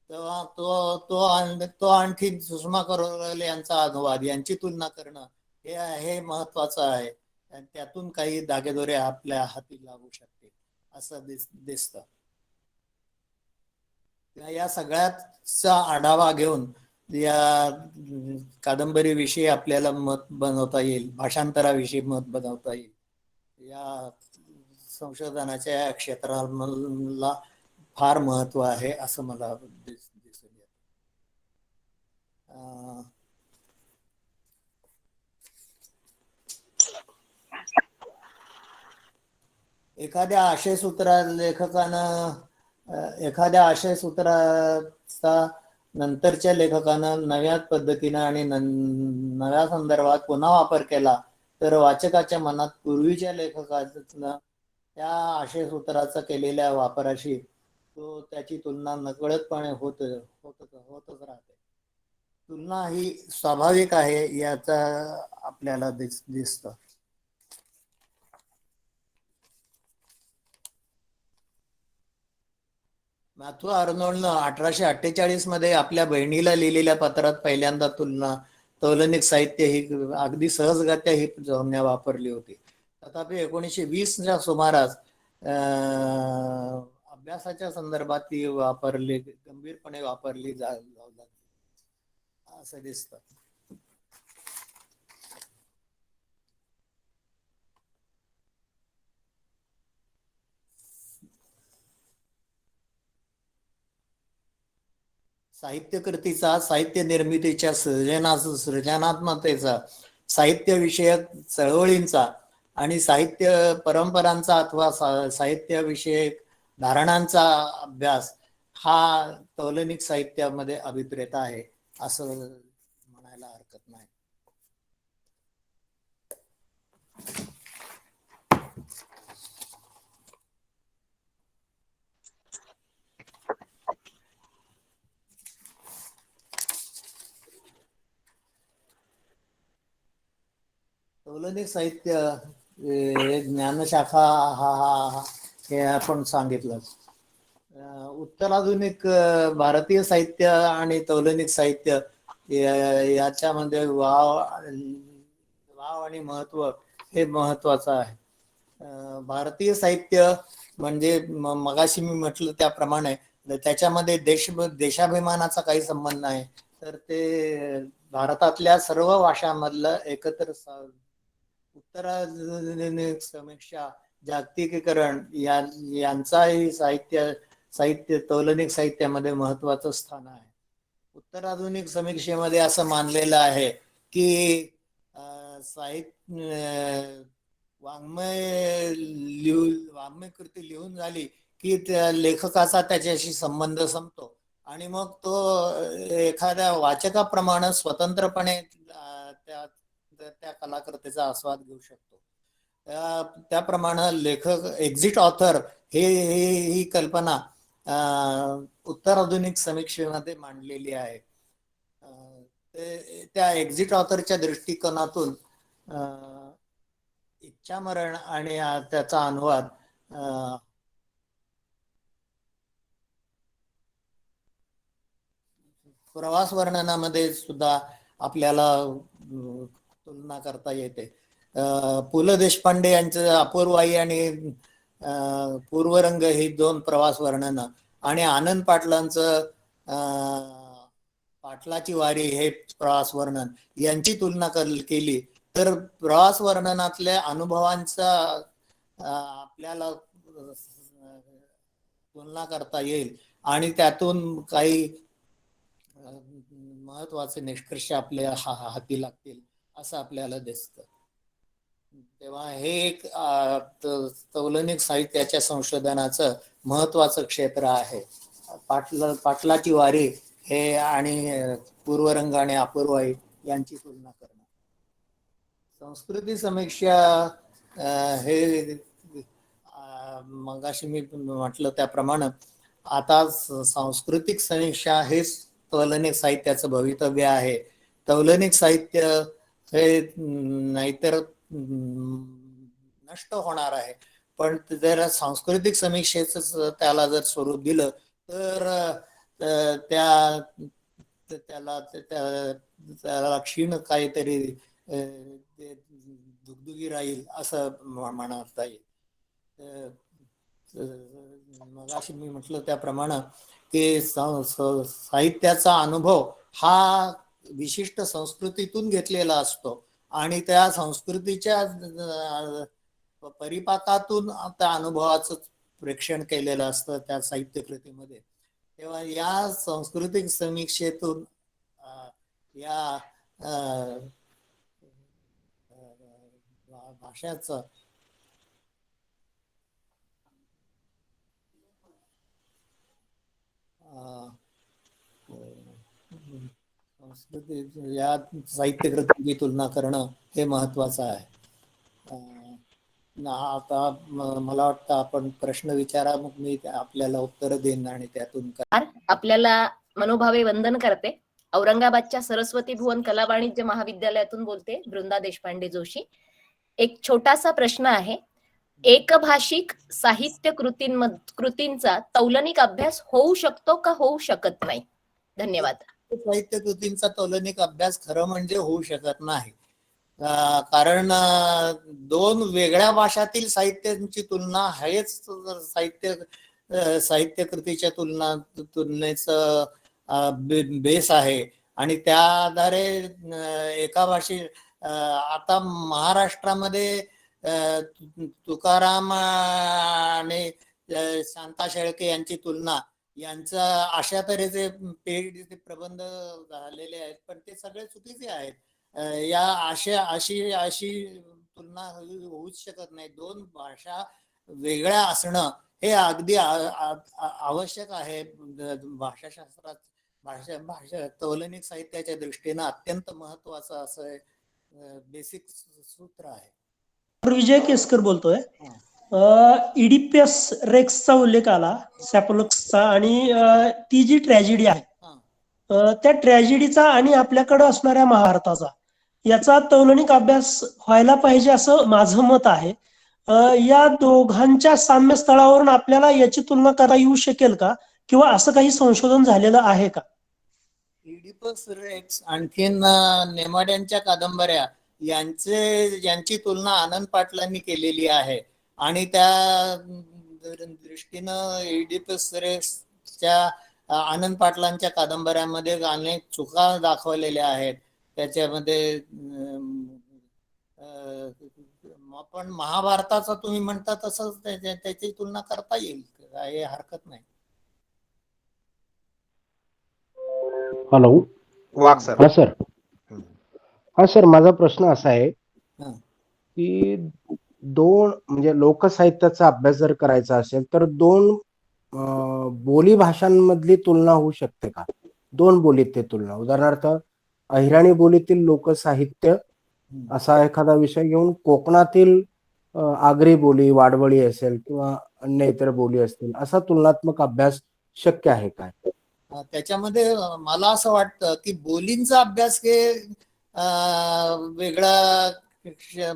तेव्हा तो आणखी सुषमा करगल यांचा अनुवाद यांची तुलना करणं हे महत्वाचं आहे. त्यातून काही दागेदोरे आपल्या हाती लागू शकते असं दिसतं. या सगळ्याचा आढावा घेऊन या कादंबरीविषयी आपल्याला मत बनवता येईल, भाषांतराविषयी मत बनवता येईल. या संशोधनाच्या क्षेत्राला फार महत्व आहे असं मला दिसून येतं. एखाद्या आशयसूत्राचा नंतरच्या लेखकानं नव्या पद्धतीनं आणि नव्या संदर्भात पुन्हा वापर केला तर वाचकाच्या मनात पूर्वीच्या लेखकानं त्या आशयसूत्राचा केलेल्या वापराशी त्याची तुलना नकळतपणे होतच राहते. तुलना ही स्वाभाविक आहे याचा आपल्याला दिसतं. मॅथ्यू आर्नोल्डनं 1848 मध्ये आपल्या बहिणीला लिहिलेल्या पत्रात पहिल्यांदा तौलनिक साहित्य ही अगदी सहजगत्या ही संज्ञा वापरली होती. तथापि 1920च्या सुमारास अभ्यासाच्या संदर्भात ती गंभीरपणे वापरली लागली असं दिसतं. साहित्यकृतीचा, साहित्य निर्मितीच्या सृजनात्मकतेचा, साहित्य विषयक चळवळींचा आणि साहित्य परंपरांचा अथवा साहित्य विषयक धारणांचा अभ्यास हा तौलनिक साहित्यामध्ये अभिप्रेत आहे असं म्हणायला हरकत नाही. तौलनिक साहित्य ज्ञानशाखा हे आपण सांगितलं. उत्तराधुनिक भारतीय साहित्य आणि तौलनिक साहित्य याच्यामध्ये वाव आणि महत्व हे महत्वाचं आहे. भारतीय साहित्य म्हणजे मगाशी मी म्हटलं त्याप्रमाणे त्याच्यामध्ये देशाभिमानाचा काही संबंध नाही, तर ते भारतातल्या सर्व भाषांमधलं एकत्र उत्तराधुनिक समीक्षा, जागतिकीकरण यांचाही साहित्य तौलनिक साहित्यामध्ये महत्वाचं स्थान आहे. उत्तराधुनिक समीक्षेमध्ये असं मानलेलं आहे की वाङ्मयकृती लिहून झाली की त्या लेखकाचा त्याच्याशी संबंध संपतो आणि मग तो एखाद्या वाचकाप्रमाणे स्वतंत्रपणे त्या त्या कलाकृतीचा आस्वाद घेऊ शकतो. त्याप्रमाणे लेखक एक्झिट ऑथर ही कल्पना उत्तर आधुनिक समीक्षेमध्ये मांडलेली आहे. त्या एक्झिट ऑथरच्या दृष्टिकोनातून इच्छामरण आणि त्याचा अनुवाद प्रवास वर्णनामध्ये सुद्धा आपल्याला तुलना करता येते. पु ल देशपांडे यांचं अपूर्वाई आणि पूर्वरंग ही दोन प्रवास वर्णन आणि आनंद पाटलांचं पाटलाची वारी हे प्रवास वर्णन यांची तुलना केली तर प्रवास वर्णनातल्या अनुभवांचा आपल्याला तुलना करता येईल आणि त्यातून काही महत्वाचे निष्कर्ष आपल्या हाती लागतील असं आपल्याला दिसतं. तेव्हा हे एक तौलनिक साहित्याच्या संशोधनाचं महत्वाचं क्षेत्र आहे. पाटलाची वारी हे आणि पूर्वरंग आणि अपूर्वाई यांची तुलना करणं. संस्कृती समीक्षा हे मगाशी मी म्हटलं त्याप्रमाणे आता सांस्कृतिक समीक्षा हेच तौलनिक साहित्याचं भवितव्य आहे. तौलनिक साहित्य हे नाहीतर नष्ट होणार आहे, पण जर सांस्कृतिक समीक्षेचं त्याला जर स्वरूप दिलं तर त्याला क्षीण काहीतरी दुगदुगी राहील असं म्हणता येईल. मगाशी मी म्हटलं त्याप्रमाणे की साहित्याचा अनुभव हा विशिष्ट संस्कृतीतून घेतलेला असतो आणि त्या संस्कृतीच्या परिपाकातून त्या अनुभवाचं प्रेक्षण केलेलं असतं त्या साहित्य कृतीमध्ये. तेव्हा या सांस्कृतिक समीक्षेतून या भाषाचं संस्कृती या साहित्य कृतीची तुलना करणं हे महत्वाचं आहे. आता मला वाटतं आपण प्रश्न विचारा, मग मी आपल्याला उत्तर देईन आणि त्यातून आपल्याला मनोभावे वंदन करते. औरंगाबादच्या सरस्वती भुवन कला वाणिज्य महाविद्यालयातून बोलते वृंदा देशपांडे जोशी. एक छोटासा प्रश्न आहे. एकभाषिक साहित्य कृतींचा तौलनिक अभ्यास होऊ शकतो का होऊ शकत नाही? धन्यवाद. साहित्य कृतींचा तौलनिक अभ्यास खरं म्हणजे होऊ शकत नाही, कारण दोन वेगळ्या भाषातील साहित्यांची तुलना हेच साहित्य कृतीच्या तुलनेचं बेस आहे आणि त्या आधारे एका आता महाराष्ट्रामध्ये तुकाराम आणि शांता शेळके यांची तुलना यांचा अशा तऱ्हेचे पेड प्रबंध झालेले आहेत, पण ते सगळे चुकीचे आहेत. या अशी तुलना होऊच शकत नाही. दोन भाषा वेगळ्या असणं हे अगदी आवश्यक आहे. भाषाशास्त्रात भाषा तौलनिक साहित्याच्या दृष्टीनं अत्यंत महत्वाचं असं बेसिक सूत्र आहे. विजय केसकर बोलतोय. इडिपस रेक्सचा उल्लेख आला, सॅपोलक्सचा, आणि ती जी ट्रॅजेडी आहे त्या ट्रॅजेडीचा आणि आपल्याकडे असणाऱ्या महाभारताचा याचा तौलनिक अभ्यास व्हायला पाहिजे असं माझं मत आहे. या दोघांच्या साम्यस्थळावरून आपल्याला याची तुलना करता येऊ शकेल का, किंवा असं काही संशोधन झालेलं आहे का? इडिपस रेक्स आणखीन नेमाड्यांच्या कादंबऱ्या यांची तुलना आनंद पाटलांनी केलेली आहे आणि त्या दृष्टीनं इडिपस रेक्सच्या आनंद पाटलांच्या कादंबऱ्यामध्ये अनेक चुका दाखवलेल्या आहेत. त्याच्यामध्ये पण महाभारताचा तुम्ही म्हणता तसंच त्याची तुलना करता येईल, काही हरकत नाही. हॅलो, वाघ सर. हा सर. हा सर, माझा प्रश्न असा आहे की दोन म्हणजे लोकसाहित्याचा अभ्यास जर करायचा असेल तर दोन बोली भाषांमधली तुलना होऊ शकते का? दोन बोलीत ते तुलना, उदाहरणार्थ अहिराणी बोलीतील लोकसाहित्य असा एखादा विषय घेऊन कोकणातील आगरी बोली, वाडवळी असेल किंवा अन्य इतर बोली असतील, असा तुलनात्मक अभ्यास शक्य आहे काय? त्याच्यामध्ये मला असं वाटतं की बोलींचा अभ्यास हे वेगळा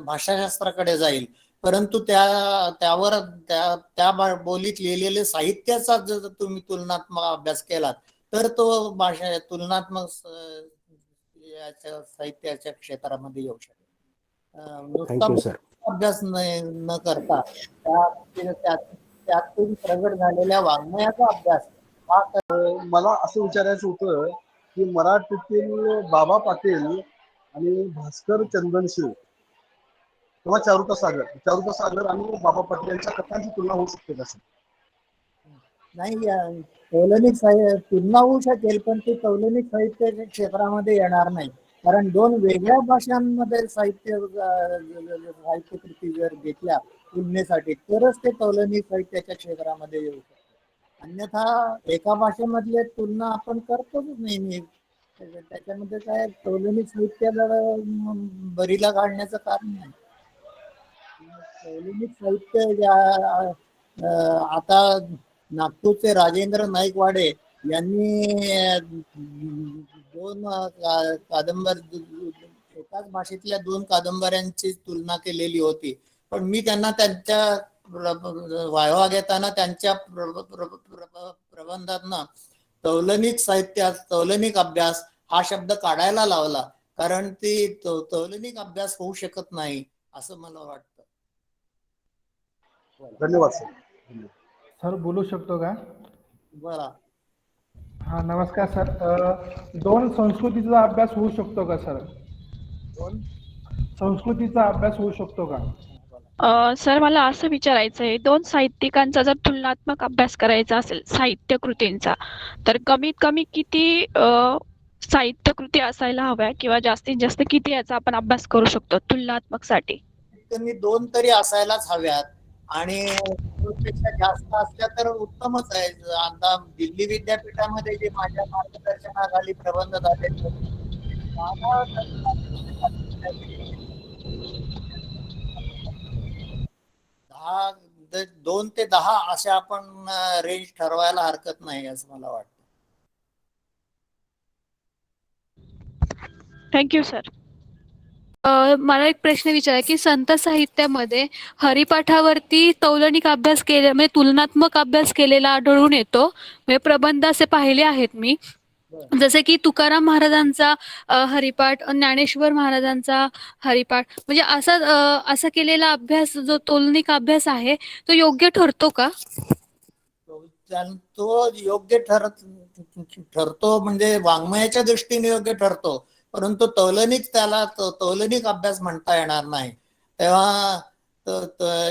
भाषाशास्त्राकडे जाईल, परंतु त्यावर त्या बोलीत लिहिलेले साहित्याचा जर तुम्ही तुलनात्मक अभ्यास केलात तर तो भाषा तुलनात्मक साहित्याच्या क्षेत्रामध्ये येऊ शकेल. नुसता थँक्यू सर. अभ्यास न करता त्यातून प्रगट झालेल्या वाङ्मयाचा अभ्यास हा मला असं विचारायचं होतं की मराठीतील बाबा पाटील आणि भास्कर चंदनशिव किंवा चारुता सागर आणि बाबा पाटील यांच्या कथांची तुलना होऊ शकते का? नाही, तौलनिक तुलना होऊ शकेल, पण ते तौलनिक साहित्याच्या क्षेत्रामध्ये येणार नाही, कारण दोन वेगळ्या भाषांमध्ये साहित्यकृती जर घेतल्या तुलनेसाठी तरच ते तौलनिक साहित्याच्या क्षेत्रामध्ये येऊ शकते. अन्यथा एका भाषेमधले तुलना आपण करतोच नेहमी, त्याच्यामध्ये काय तौलनिक साहित्याला बरीला काढण्याचं कारण नाही. तौलनिक साहित्य आता नागपूरचे राजेंद्र नाईकवाडे यांनी दोन एकाच भाषेतल्या दोन कादंबऱ्यांची तुलना केलेली होती, पण मी त्यांना त्यांच्या वायवा घेताना त्यांच्या प्रबंधातनं तौलनिक साहित्यात तौलनिक अभ्यास हा शब्द काढायला लावला, कारण ती तौलनिक अभ्यास होऊ शकत नाही असं मला वाटतं. धन्यवाद सर. सर बोलू शकतो का? बरं. हा नमस्कार सर. दोन संस्कृतीचा अभ्यास होऊ शकतो का सर? दोन संस्कृतीचा अभ्यास होऊ शकतो का? सर मला असं विचारायचं आहे, दोन साहित्यिकांचा जर तुलनात्मक अभ्यास करायचा असेल साहित्य कृतींचा, तर कमीत कमी किती साहित्य कृती असायला हव्या किंवा जास्तीत जास्त किती याचा आपण अभ्यास करू शकतो तुलनात्मक साठी? त्यांनी दोन तरी असायलाच हव्यात, आणि पेक्षा जास्त असल्या तर उत्तमच आहे. आता दिल्ली विद्यापीठामध्ये जे माझ्या मार्गदर्शनाखाली प्रबंध झाले 2 ते 10 असे आपण रेंज ठरवायला हरकत नाही असं मला वाटतं. Thank you sir. मला एक प्रश्न विचारायचा की संत साहित्यामध्ये हरिपाठावरती तौलनिक अभ्यास केले म्हणजे तुलनात्मक अभ्यास केलेला आढळून येतो. म्हणजे प्रबंध असे पाहिले आहेत मी, जसे की तुकाराम महाराजांचा हरिपाठ, ज्ञानेश्वर महाराजांचा हरिपाठ, म्हणजे असा केलेला अभ्यास जो तौलनिक अभ्यास आहे तो योग्य ठरतो का? तो योग्य ठरतो म्हणजे वाङ्मयाच्या दृष्टीने योग्य ठरतो, परंतु त्याला तौलनिक अभ्यास म्हणता येणार नाही. तेव्हा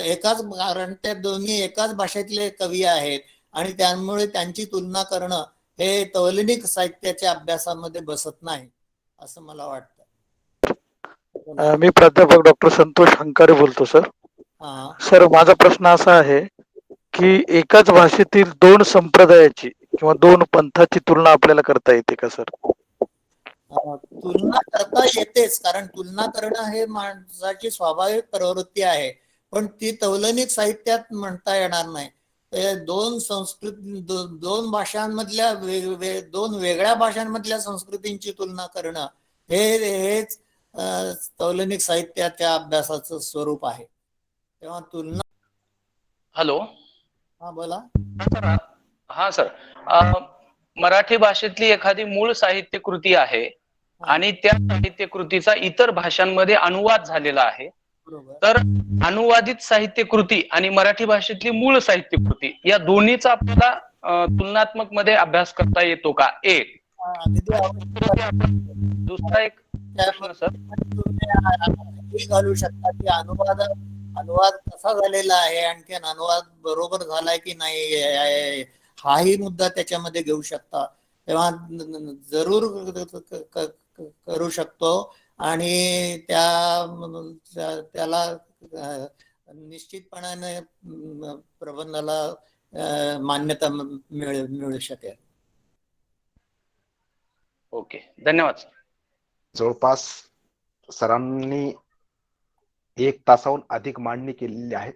एकाच, कारण ते दोन्ही एकाच भाषेतले कवी आहेत आणि त्यामुळे त्यांची तुलना करणं हे तौलनिक साहित्याच्या अभ्यासामध्ये बसत नाही असं मला वाटतं. मी प्राध्यापक डॉक्टर संतोष हंकारे बोलतो सर. सर माझा प्रश्न असा आहे की एकाच भाषेतील दोन संप्रदायाची किंवा दोन पंथाची तुलना आपल्याला करता येते का सर? तुलना करता येतेच, कारण तुलना करणं हे माणसाची स्वाभाविक प्रवृत्ती आहे, पण ती तौलनिक साहित्यात म्हणता येणार नाही. दोन संस्कृती, दोन भाषांमधल्या दोन वेगळ्या भाषांमधल्या संस्कृतींची तुलना करणं हेच तौलनिक साहित्याच्या अभ्यासाचं स्वरूप आहे. तेव्हा तुलना. हॅलो. हा बोला. हा सर, मराठी भाषेतली एखादी मूळ साहित्य कृती आहे आणि त्या साहित्य कृतीचा इतर भाषांमध्ये अनुवाद झालेला आहे, तर अनुवादित साहित्य कृती आणि मराठी भाषेतली मूळ साहित्य कृती या दोन्हीचा आपल्याला तुलनात्मक मध्ये अभ्यास करता येतो का? एक. दुसरा एक प्रश्न सर, तुम्ही घालू शकता की अनुवाद कसा झालेला आहे, आणखीन अनुवाद बरोबर झालाय की नाही हाही मुद्दा त्याच्यामध्ये घेऊ शकता. तेव्हा जरूर करू शकतो आणि त्याला निश्चितपणाने प्रबंधाला मान्यता मिळू शकेल. ओके, धन्यवाद सर. जवळपास सरांनी 1 तासाहून अधिक मांडणी केलेली आहेत.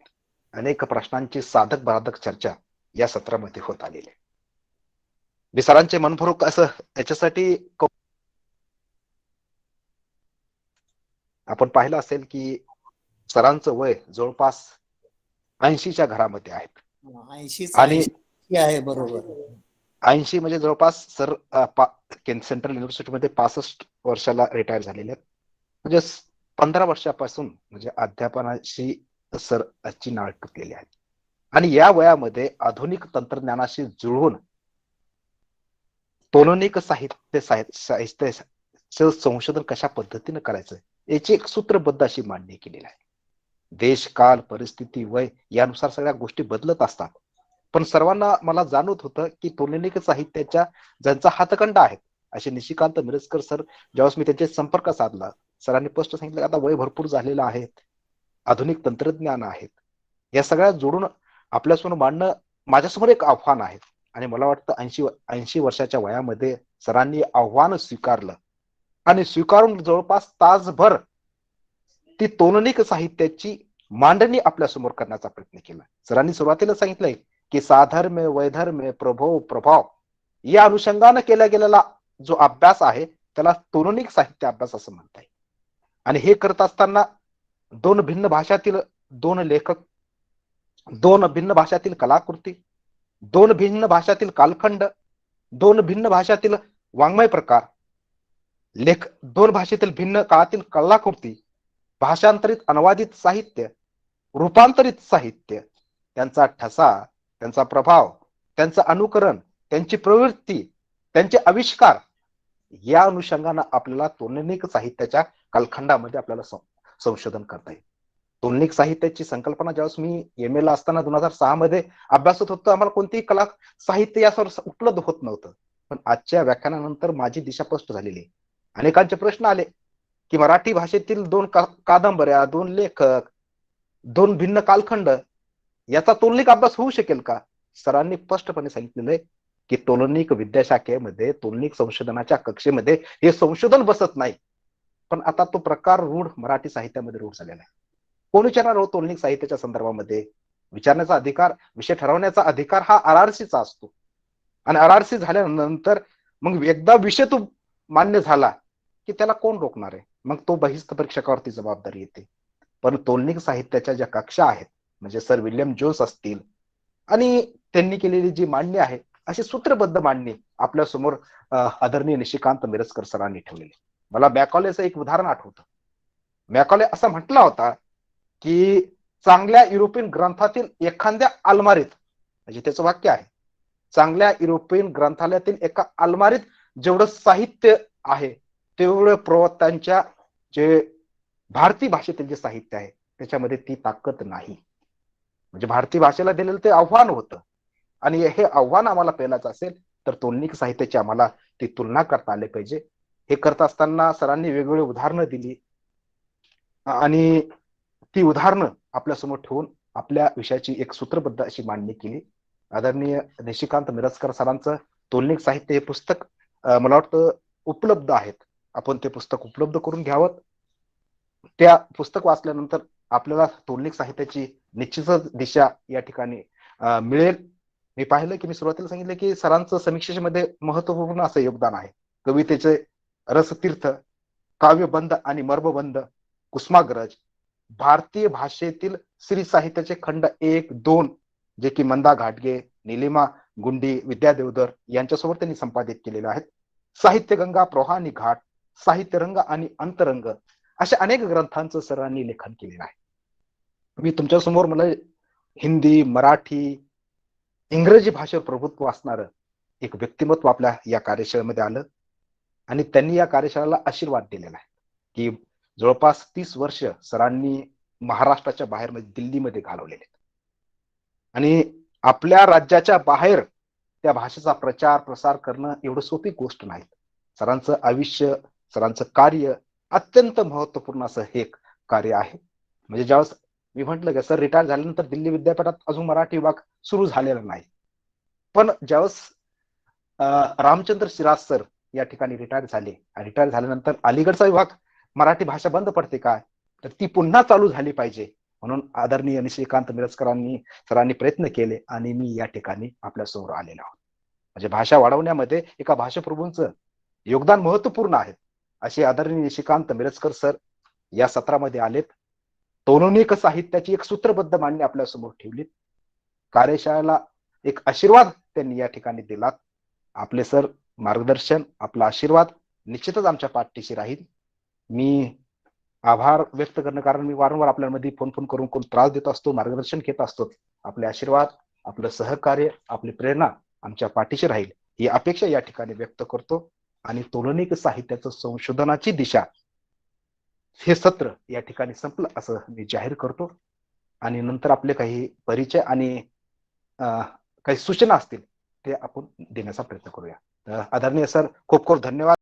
अनेक प्रश्नांची साधक बाधक चर्चा या सत्रामध्ये होत आलेली आहे. मी सरांचे मनपूर्वक असं याच्यासाठी आपण पाहिलं असेल की सरांचं वय जवळपास 80च्या घरामध्ये आहेत 80 आणि आहे, बरोबर. 80 म्हणजे जवळपास सर सेंट्रल युनिव्हर्सिटीमध्ये 65 वर्षाला रिटायर झालेले आहेत. म्हणजे 15 वर्षापासून म्हणजे अध्यापनाशी सर ची नाळ टुकलेली आहे आणि या वयामध्ये आधुनिक तंत्रज्ञानाशी जुळवून तोलनिक साहित्य संशोधन कशा पद्धतीने करायचं याची एक सूत्रबद्ध अशी मांडणी केलेली आहे. देश, काल, परिस्थिती, वय यानुसार सगळ्या गोष्टी बदलत असतात. पण सर्वांना मला जाणवत होतं की तोलनिक साहित्याच्या ज्यांचा हातखंडा आहेत असे निशिकांत मिरजकर सर, ज्यावेळेस मी त्यांचे संपर्क साधला, सरांनी स्पष्ट सांगितलं आता वय भरपूर झालेलं आहे, आधुनिक तंत्रज्ञान आहेत, या सगळ्या जोडून आपल्यासमोर मांडणं माझ्यासमोर एक आव्हान आहे. आणि मला वाटतं 80 वर्षाच्या वयामध्ये सरांनी आव्हान स्वीकारलं आणि स्वीकारून जवळपास तासभर ती तोलनिक साहित्याची मांडणी आपल्या समोर करण्याचा प्रयत्न केला. सरांनी सुरुवातीला सांगितलंय की साधर्म्य, वैधर्म्य, प्रभाव या अनुषंगाने केला गेलेला जो अभ्यास आहे त्याला तोलनिक साहित्य अभ्यास असं म्हणता येईल. आणि हे करत असताना 2 भिन्न भाषातील 2 लेखक, 2 भिन्न भाषातील कलाकृती, 2 भिन्न भाषातील कालखंड, 2 भिन्न भाषातील वाङ्मय प्रकार, 2 भाषेतील भिन्न काळातील कलाकृती, भाषांतरित अनुवादित साहित्य, रूपांतरित साहित्य, त्यांचा ठसा, त्यांचा प्रभाव, त्यांचं अनुकरण, त्यांची प्रवृत्ती, त्यांचे आविष्कार या अनुषंगाने आपल्याला तोलनिक साहित्याच्या कालखंडामध्ये आपल्याला संशोधन करता येईल. तोलनिक साहित्याची संकल्पना ज्यावेळेस मी MA ला असताना 2006 मध्ये अभ्यासत होतो, आम्हाला कोणतीही कला साहित्य यासवर उपलब्ध होत नव्हतं. पण आजच्या व्याख्यानानंतर माझी दिशा स्पष्ट झालेली आहे. अनेकांचे प्रश्न आले की मराठी भाषेतील 2 कादंबऱ्या, 2 लेखक, 2 भिन्न कालखंड याचा तोलनिक अभ्यास होऊ शकेल का? सरांनी स्पष्टपणे सांगितलेलं आहे की तोलनिक विद्याशाखेमध्ये, तोलनिक संशोधनाच्या कक्षेमध्ये हे संशोधन बसत नाही. पण आता तो प्रकार रूढ मराठी साहित्यामध्ये रूढ झालेला आहे. कोण विचारणार हो तोलनिक साहित्याच्या संदर्भामध्ये? विचारण्याचा अधिकार, विषय ठरवण्याचा अधिकार हा RRCचा असतो. आणि RRC झाल्यानंतर मग एकदा विषय तो मान्य झाला की त्याला कोण रोखणार आहे? मग तो बहिस्थ परीक्षकावरती जबाबदारी येते. पण तोलनिक साहित्याच्या ज्या कक्षा आहेत म्हणजे सर विल्यम जोन्स असतील आणि त्यांनी केलेली जी मांडणी आहे अशी सूत्रबद्ध मांडणी आपल्या समोर आदरणीय निशिकांत मिरजकर सरांनी ठेवलेली. मला मॅकॉलेचं एक उदाहरण आठवतं. मॅकॉले असं म्हटला होता की चांगल्या युरोपियन ग्रंथातील एखाद्या अलमारीत, म्हणजे त्याचं वाक्य आहे, चांगल्या युरोपियन ग्रंथालयातील एका अलमारीत जेवढं साहित्य आहे तेवढं प्रवक्त्यांच्या जे भारतीय भाषेतील जे साहित्य आहे त्याच्यामध्ये ती ताकद नाही. म्हणजे भारतीय भाषेला दिलेलं ते आव्हान होतं आणि हे आव्हान आम्हाला पेलायचं असेल तर तोलनिक साहित्याची आम्हाला ती तुलना करता आली पाहिजे. हे करत असताना सरांनी वेगवेगळी उदाहरणं दिली आणि ती उदाहरणं आपल्या समोर ठेवून आपल्या विषयाची एक सूत्रबद्ध अशी मांडणी केली. आदरणीय निशिकांत मिरजकर सरांचं तोलनिक साहित्य हे पुस्तक मला वाटतं उपलब्ध आहेत. आपण ते पुस्तक उपलब्ध करून घ्यावं. त्या पुस्तक वाचल्यानंतर आपल्याला तोलनिक साहित्याची निश्चितच दिशा या ठिकाणी मिळेल. मी पाहिलं की मी सुरुवातीला सांगितलं की सरांचं समीक्षेमध्ये महत्वपूर्ण असं योगदान आहे. कवितेचे रसतीर्थ, काव्यबंध आणि मर्मबंध, कुसुमाग्रज, भारतीय भाषेतील स्त्री साहित्याचे खंड 1, 2 जे की मंदा घाटगे, निलिमा गुंडी, विद्या देवधर यांच्यासोबत त्यांनी संपादित केलेले आहेत. साहित्यगंगा, प्रवाहानी घाट, साहित्यरंग आणि अंतरंग अशा अनेक ग्रंथांचं सरांनी लेखन केलेलं आहे. मी तुमच्या समोर मला हिंदी, मराठी, इंग्रजी भाषेवर प्रभुत्व असणारं एक व्यक्तिमत्व आपल्या या कार्यशाळेमध्ये आलं आणि त्यांनी या कार्यशाळेला आशीर्वाद दिलेला आहे की जवळपास 30 वर्ष सरांनी महाराष्ट्राच्या बाहेर म्हणजे दिल्लीमध्ये घालवलेले आणि आपल्या राज्याच्या बाहेर त्या भाषेचा प्रचार प्रसार करणं एवढं सोपी गोष्ट नाही. सरांचं आयुष्य, सरांचं कार्य अत्यंत महत्वपूर्ण असं हे कार्य आहे. म्हणजे ज्यावेळेस मी म्हंटल की सर रिटायर झाल्यानंतर दिल्ली विद्यापीठात अजून मराठी विभाग सुरू झालेला नाही. पण ज्यावेळेस रामचंद्र शिराज सर या ठिकाणी रिटायर झाले, रिटायर झाल्यानंतर अलीगडचा विभाग मराठी भाषा बंद पडते काय, तर ती पुन्हा चालू झाली पाहिजे म्हणून आदरणीय निशिकांत सरांनी प्रयत्न केले आणि मी या ठिकाणी आपल्या समोर आलेलो आहोत. म्हणजे भाषा वाढवण्यामध्ये एका भाषाप्रभूंचं योगदान महत्वपूर्ण आहे असे आदरणीय निशिकांत मिरजकर सर या सत्रामध्ये आलेत. तौलनिक साहित्याची एक सूत्रबद्ध मांडणी आपल्या समोर ठेवलीत. कार्यशाळेला एक आशीर्वाद त्यांनी या ठिकाणी दिलात. आपले सर मार्गदर्शन, आपला आशीर्वाद निश्चितच आमच्या पाठीशी राहील. मी आभार व्यक्त करणं, कारण मी वारंवार आपल्यामध्ये फोन करून कोण त्रास देत असतो, मार्गदर्शन घेत असतो. आपले आशीर्वाद, आपलं सहकार्य, आपली प्रेरणा आमच्या पाठीशी राहील ही अपेक्षा या ठिकाणी व्यक्त करतो. आणि तौलनिक साहित्याचं संशोधनाची दिशा हे सत्र या ठिकाणी संपलं असं मी जाहीर करतो. आणि नंतर आपले काही परिचय आणि काही सूचना असतील ते आपण देण्याचा प्रयत्न करूया. आदरणीय सर, खूप खूप धन्यवाद.